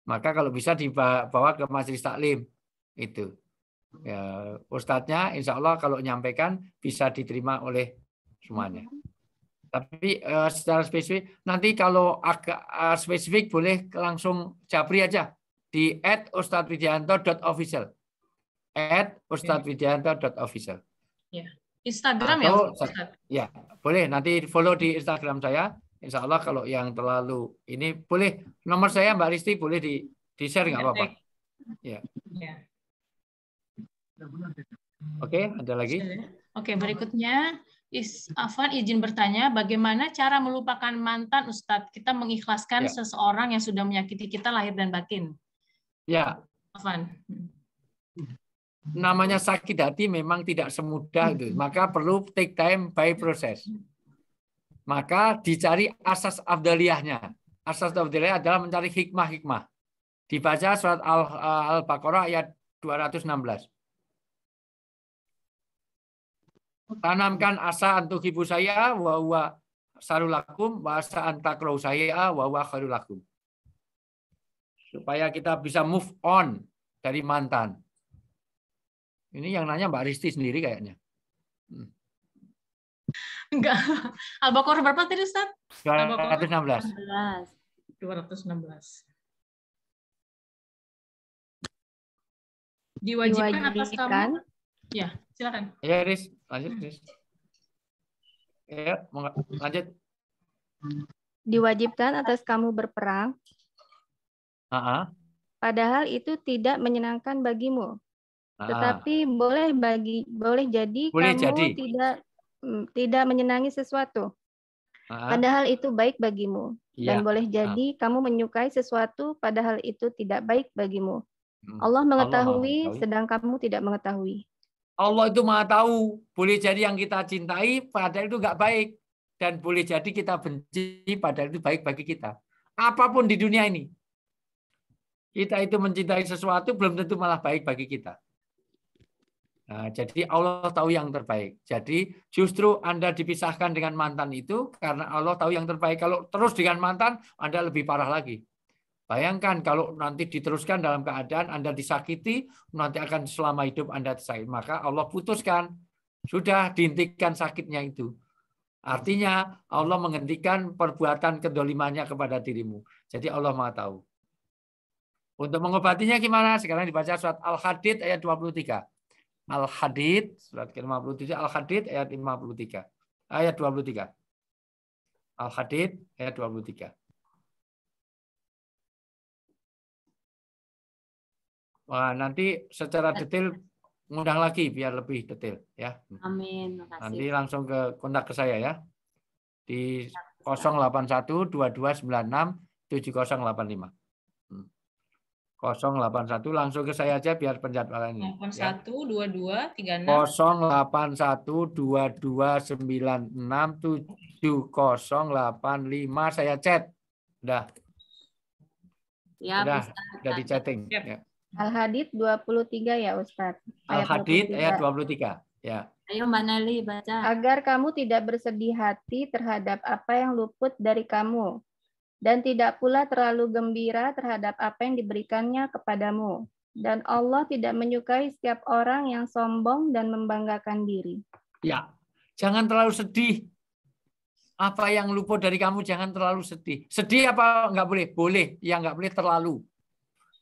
Maka kalau bisa dibawa ke majelis taklim itu. Ya, ustadznya insya Allah kalau nyampaikan bisa diterima oleh semuanya. Tapi secara spesifik, nanti kalau agak spesifik boleh langsung japri aja di @ustadzwidianto.official. @ustadzwidianto.official. Ya. Instagram atau, ya? Ya, boleh nanti follow di Instagram saya. Insya Allah kalau yang terlalu ini boleh nomor saya Mbak Risti boleh di-share nggak apa-apa. Ya. Oke, ada lagi? Oke, berikutnya Afwan izin bertanya, bagaimana cara melupakan mantan Ustadz? Kita mengikhlaskan seseorang yang sudah menyakiti kita lahir dan batin. Ya. Afwan. Namanya sakit hati memang tidak semudah itu. Maka perlu take time by process. Maka dicari asas afdaliyahnya. Asas afdaliyah adalah mencari hikmah-hikmah. Dibaca surat Al-Baqarah ayat 216. Tanamkan asa untuk ibu saya wa huwa sarulakum wa asa antakrau saya wa huwa khairulakum. Supaya kita bisa move on dari mantan. Ini yang nanya Mbak Risti sendiri kayaknya. Enggak. Al-Baqarah berapa tadi Ustaz? 216. 216. Diwajibkan atas kamu. Ya, silakan. Ya, Riz. Lanjut, Riz. Ya, lanjut. Diwajibkan atas kamu berperang. Padahal itu tidak menyenangkan bagimu. Tetapi boleh jadi kamu tidak menyenangi sesuatu. Padahal itu baik bagimu. Dan boleh jadi kamu menyukai sesuatu padahal itu tidak baik bagimu. Allah mengetahui sedang kamu tidak mengetahui. Allah itu maha tahu. Boleh jadi yang kita cintai padahal itu nggak baik. Dan boleh jadi kita benci padahal itu baik bagi kita. Apapun di dunia ini. Kita itu mencintai sesuatu belum tentu malah baik bagi kita. Nah, jadi Allah tahu yang terbaik. Jadi justru Anda dipisahkan dengan mantan itu karena Allah tahu yang terbaik. Kalau terus dengan mantan, Anda lebih parah lagi. Bayangkan kalau nanti diteruskan dalam keadaan Anda disakiti, nanti akan selama hidup Anda tersakiti. Maka Allah putuskan, sudah dihentikan sakitnya itu. Artinya Allah menghentikan perbuatan kedolimannya kepada dirimu. Jadi Allah Maha tahu. Untuk mengobatinya gimana? Sekarang dibaca surat Al-Hadid ayat 23. Al-Hadid, surat ke-57, Al-Hadid ayat 53. Ayat 23. Al-Hadid ayat 23. Wah, nanti secara detail ngundang lagi biar lebih detail ya. Amin. Makasih. Nanti langsung ke kontak ke saya ya. Di 081 2296 7085. 081 langsung ke saya aja biar penjadwalan ini. 81 22 36 081 2296 7085 saya chat. Udah. Ya, udah di chatting ya. Al-Hadid 23 ya Ustadz. Al-Hadid ayat 23. Ya. Ayo Mbak Nelly baca. Agar kamu tidak bersedih hati terhadap apa yang luput dari kamu. Dan tidak pula terlalu gembira terhadap apa yang diberikannya kepadamu. Dan Allah tidak menyukai setiap orang yang sombong dan membanggakan diri. Ya, jangan terlalu sedih. Apa yang luput dari kamu jangan terlalu sedih. Sedih apa nggak boleh? Boleh, yang nggak boleh terlalu.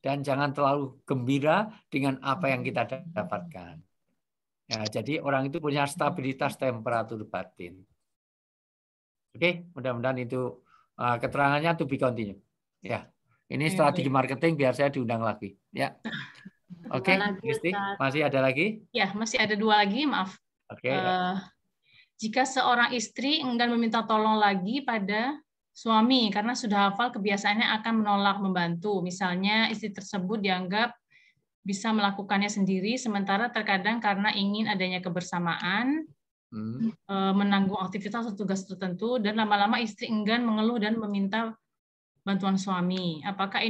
Dan jangan terlalu gembira dengan apa yang kita dapatkan. Ya, jadi orang itu punya stabilitas temperatur batin. Oke, mudah-mudahan itu keterangannya to be continue. Ya, Ini strategi marketing biar saya diundang lagi. Ya. Oke, Kristi, masih ada lagi? Ya, masih ada 2 lagi, maaf. Oke. Jika seorang istri enggan meminta tolong lagi pada suami karena sudah hafal kebiasaannya akan menolak membantu. Misalnya istri tersebut dianggap bisa melakukannya sendiri, sementara terkadang karena ingin adanya kebersamaan, menanggung aktivitas atau tugas tertentu, dan lama-lama istri enggan mengeluh dan meminta bantuan suami. Apakah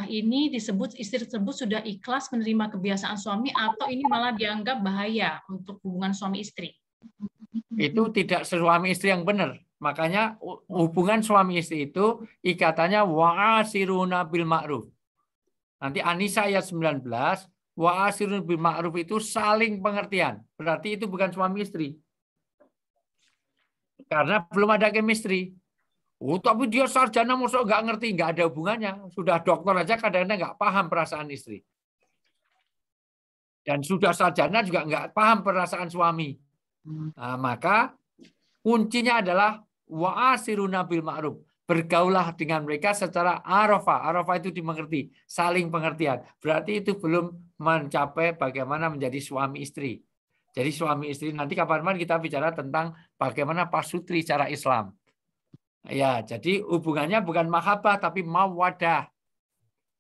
ini disebut istri tersebut sudah ikhlas menerima kebiasaan suami atau ini malah dianggap bahaya untuk hubungan suami istri? Itu tidak suami istri yang benar. Makanya hubungan suami istri itu ikatannya wa'asiruna bil ma'ruf. Nanti An-Nisa ayat 19, wa'asiruna bil ma'ruf itu saling pengertian. Berarti itu bukan suami istri. Karena belum ada chemistry. Oh, tapi dia sarjana masuk nggak ngerti, nggak ada hubungannya. Sudah dokter aja kadang-kadang nggak paham perasaan istri. Dan sudah sarjana juga nggak paham perasaan suami. Nah, maka kuncinya adalah wa'asiruna bil ma'ruf. Bergaulah dengan mereka secara arafah. Arafah itu dimengerti, saling pengertian. Berarti itu belum mencapai bagaimana menjadi suami istri. Jadi suami istri nanti kapan-kapan kita bicara tentang bagaimana pasutri secara Islam. Ya, jadi hubungannya bukan mahabbah tapi mawadah.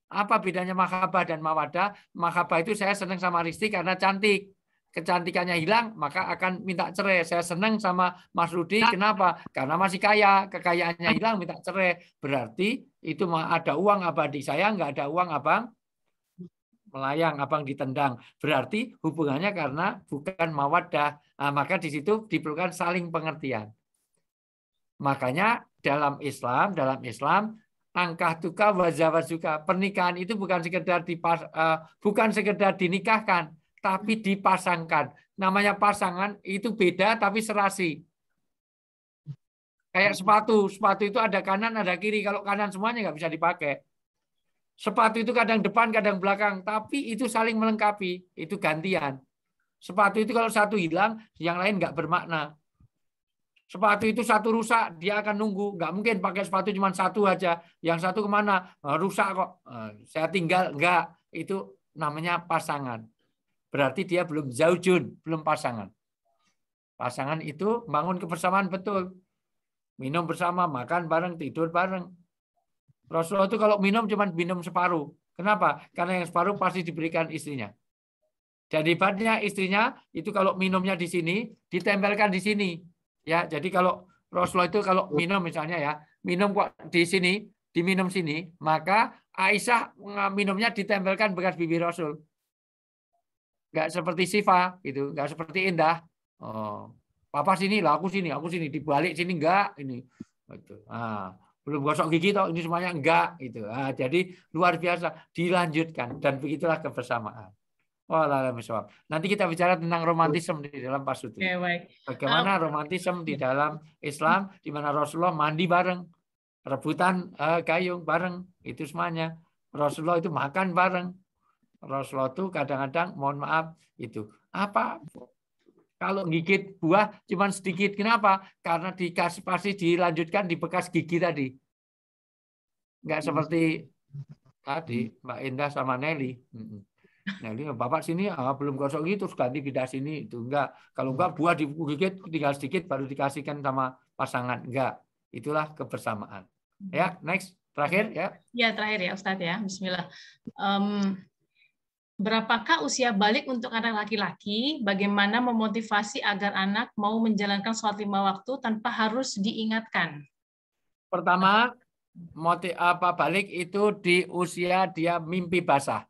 Apa bedanya mahabbah dan mawadah? Mahabbah itu saya senang sama Risti karena cantik. Kecantikannya hilang, maka akan minta cerai. Saya senang sama Mas Rudi, kenapa? Karena masih kaya, kekayaannya hilang, minta cerai. Berarti itu ada uang abadi. Saya nggak ada uang, abang melayang, abang ditendang. Berarti hubungannya karena bukan mawadah. Nah, maka di situ diperlukan saling pengertian. Makanya dalam Islam angkah tuka wazawajuka, pernikahan itu bukan sekedar dinikahkan, tapi dipasangkan. Namanya pasangan itu beda tapi serasi. Kayak sepatu itu ada kanan ada kiri. Kalau kanan semuanya nggak bisa dipakai. Sepatu itu kadang depan kadang belakang, tapi itu saling melengkapi. Itu gantian. Sepatu itu kalau satu hilang, yang lain nggak bermakna. Sepatu itu satu rusak, dia akan nunggu. Nggak mungkin pakai sepatu cuma satu aja. Yang satu kemana? Rusak kok. Saya tinggal. Enggak. Itu namanya pasangan. Berarti dia belum zaujun, belum pasangan. Pasangan itu bangun kebersamaan betul. Minum bersama, makan bareng, tidur bareng. Rasulullah itu kalau minum cuma minum separuh. Kenapa? Karena yang separuh pasti diberikan istrinya. Dan hebatnya istrinya itu kalau minumnya di sini, ditempelkan di sini. Ya, jadi kalau Rasulullah itu kalau minum misalnya ya, minum kok di sini, diminum sini, maka Aisyah minumnya ditempelkan bekas bibir Rasul. Enggak seperti Sifa gitu, enggak seperti Indah. Oh, papa sini lah, aku sini, dibalik sini enggak ini. Gitu. Nah, belum gosok gigi toh, ini semuanya enggak gitu. Nah, jadi luar biasa dilanjutkan dan begitulah kebersamaan. Nanti kita bicara tentang romantisme di dalam pasutri. Bagaimana romantisme di dalam Islam, di mana Rasulullah mandi bareng, rebutan gayung bareng, itu semuanya. Rasulullah itu makan bareng. Rasulullah itu kadang-kadang, mohon maaf, itu apa? Kalau gigit buah cuma sedikit, kenapa? Karena dikasih pasti dilanjutkan di bekas gigi tadi. Enggak seperti tadi Mbak Indah sama Nelly. Nah, ini bapak sini belum gosok gitu, ganti pindah sini itu enggak. Kalau enggak buah digigit tinggal sedikit baru dikasihkan sama pasangan. Enggak. Itulah kebersamaan. Ya, next. Terakhir ya. Ya, terakhir ya Ustadz ya. Bismillah. Berapakah usia balik untuk anak laki-laki? Bagaimana memotivasi agar anak mau menjalankan sholat 5 waktu tanpa harus diingatkan? Pertama, balik itu di usia dia mimpi basah.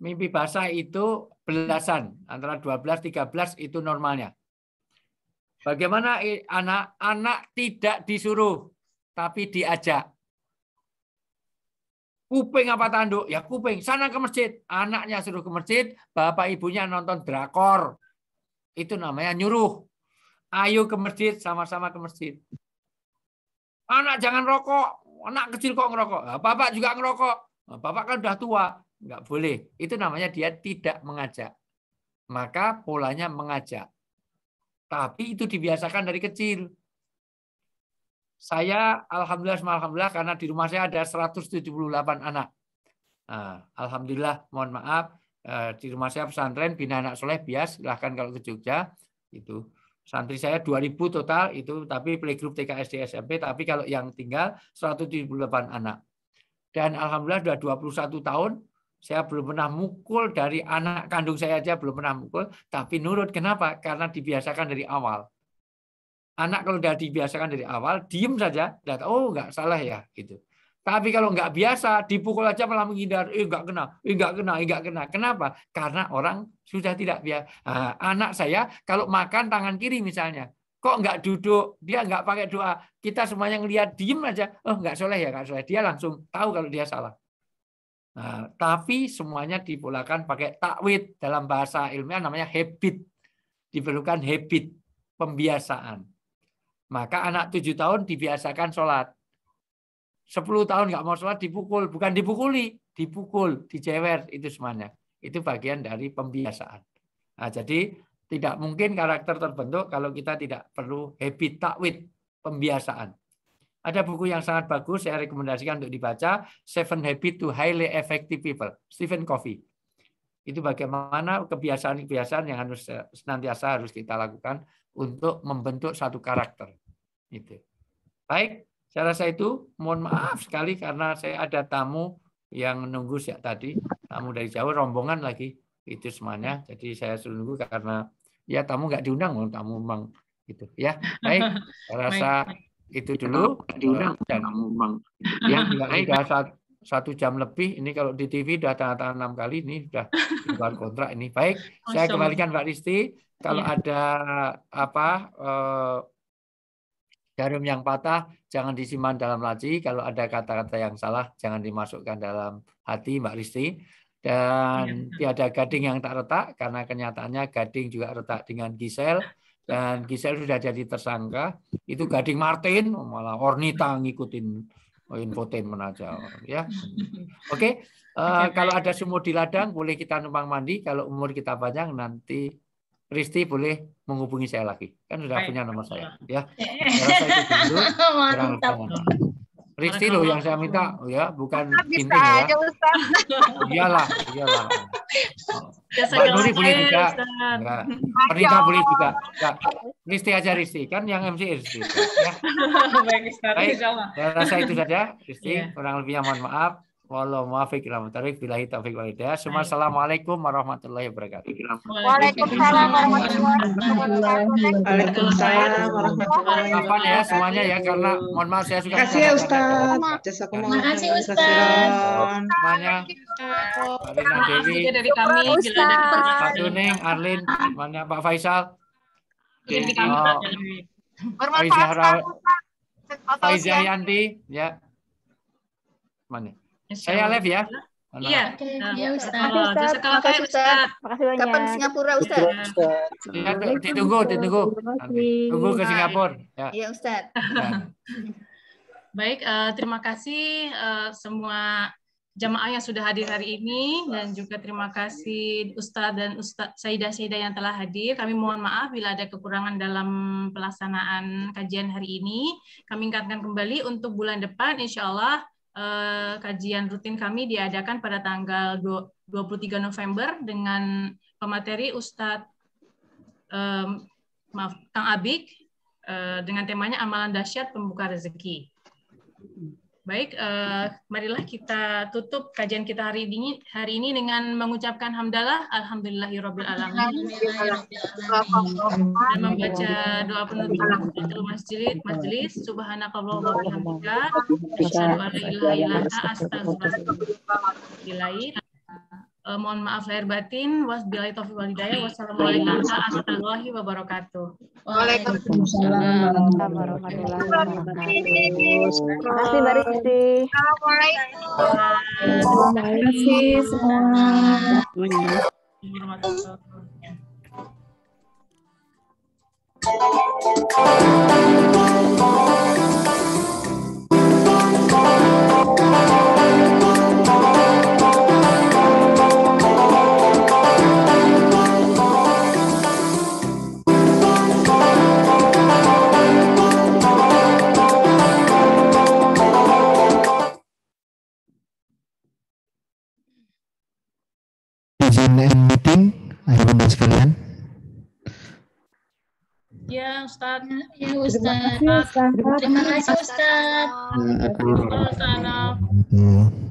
Mimpi basah itu belasan, antara 12-13 itu normalnya. Bagaimana anak tidak disuruh, tapi diajak. Kuping apa tanduk? Ya kuping. Sana ke masjid. Anaknya suruh ke masjid, bapak ibunya nonton drakor. Itu namanya nyuruh. Ayo ke masjid, sama-sama ke masjid. Anak jangan rokok. Anak kecil kok ngerokok. Bapak juga ngerokok. Bapak kan udah tua. Enggak boleh. Itu namanya dia tidak mengajak. Maka polanya mengajak. Tapi itu dibiasakan dari kecil. saya alhamdulillah karena di rumah saya ada 178 anak. Nah, alhamdulillah, mohon maaf, di rumah saya pesantren Bina Anak Soleh Bias, silahkan kalau ke Jogja itu. Santri saya 2000 total itu, tapi playgroup TK SD SMP, tapi kalau yang tinggal 178 anak. Dan alhamdulillah sudah 21 tahun saya belum pernah mukul, dari anak kandung saya aja belum pernah mukul, tapi nurut. Kenapa? Karena dibiasakan dari awal. Anak kalau sudah dibiasakan dari awal, diem saja, oh nggak salah ya gitu. Tapi kalau nggak biasa, dipukul aja malah menghindar, nggak kena. Kenapa? Karena orang sudah tidak biasa. Nah, anak saya kalau makan tangan kiri misalnya, kok nggak duduk, dia nggak pakai doa, kita semuanya ngelihat diem aja, oh nggak soleh ya, nggak soleh. Dia langsung tahu kalau dia salah. Nah, tapi semuanya dipolakan pakai takwid, dalam bahasa ilmiah namanya habit. Diperlukan habit, pembiasaan. Maka anak 7 tahun dibiasakan sholat. 10 tahun nggak mau sholat dipukul, bukan dipukuli, dipukul, dijewer, itu semuanya. Itu bagian dari pembiasaan. Nah, jadi tidak mungkin karakter terbentuk kalau kita tidak perlu habit takwid, pembiasaan. Ada buku yang sangat bagus, saya rekomendasikan untuk dibaca, 7 Habits to Highly Effective People, Stephen Covey. Itu bagaimana kebiasaan-kebiasaan yang senantiasa harus kita lakukan untuk membentuk satu karakter. Itu. Baik. Saya rasa itu, mohon maaf sekali karena saya ada tamu yang menunggu sejak tadi, tamu dari jauh, rombongan lagi, itu semuanya. Jadi saya suruh nunggu karena ya tamu nggak diundang, tamu memang gitu ya. Baik, saya rasa itu dulu. Diundang dan ya sudah 1 jam lebih. Ini kalau di TV sudah tanda 6 kali, ini sudah di luar kontrak ini. Baik, saya kembalikan Mbak Risti. Kalau ada apa jarum yang patah, jangan disimpan dalam laci. Kalau ada kata-kata yang salah, jangan dimasukkan dalam hati, Mbak Risti. Dan tiada gading yang tak retak, karena kenyataannya gading juga retak dengan Gisel. Dan Gisel sudah jadi tersangka. Itu Gading Martin, malah Ornita ngikutin infotainment aja. Ya. Oke, kalau ada sumur di ladang, boleh kita numpang mandi. Kalau umur kita panjang, nanti Risti boleh menghubungi saya lagi. Kan sudah punya nomor saya. Ya. Saya rasa itu dulu. Risti loh yang saya minta, ya, bukan Tinting ya. Iyalah. Mbak Nuri boleh juga. Pernita boleh juga. Risti aja Risti. Kan yang MC Risti. Ya. Baik, saya rasa itu saja. Risti, kurang lebihnya mohon maaf. Wallahu muwaffiq ila aqwamit thoriq, billahi taufiq wal hidayah. Assalamualaikum warahmatullahi wabarakatuh. Waalaikumsalam warahmatullahi wabarakatuh. Waalaikumsalam warahmatullahi wabarakatuh. Kapan ya semuanya ya, karena mohon maaf saya suka. Terima kasih ya Ustaz. Jazakumullah. Terima kasih Ustaz. Semuanya. Arina Dewi dari kami, Pak Duning, Arlin, mana Pak Faisal. Faizah Yanti, ya. Mana? Saya live ya. Iya. Ya Ustaz. Terima kasih Ustaz. Kapan di Singapura Ustaz? Ya, ditunggu. Tunggu ke Singapura. Ya. Iya Ustaz. Baik, terima kasih semua jamaah yang sudah hadir hari ini, dan juga terima kasih Ustadz dan Sayyidah yang telah hadir. Kami mohon maaf bila ada kekurangan dalam pelaksanaan kajian hari ini. Kami ingatkan kembali untuk bulan depan, insya Allah kajian rutin kami diadakan pada tanggal 23 November dengan pemateri Ustadz Kang Abik dengan temanya Amalan Dahsyat Pembuka Rezeki. Baik, marilah kita tutup kajian kita hari ini dengan mengucapkan hamdalah, alhamdulillahirabbil alamin, dan membaca doa penutup majelis, subhanakallahumma wa bihamdika, asyhadu an la ilaha illa anta, astaghfiruka. Mohon maaf lahir batin. Wabillahi taufiq wal hidayah. Wassalamualaikum warahmatullahi wabarakatuh. Waalaikumsalam warahmatullahi wabarakatuh. Terima kasih Mbak Risti. Terima kasih semua. can end meeting, ayah bunda sekalian. Ya, Ustaz. Ya, Ustaz. Terima kasih, Ustaz. Terima kasih, Ustaz. Ustaz. Betul.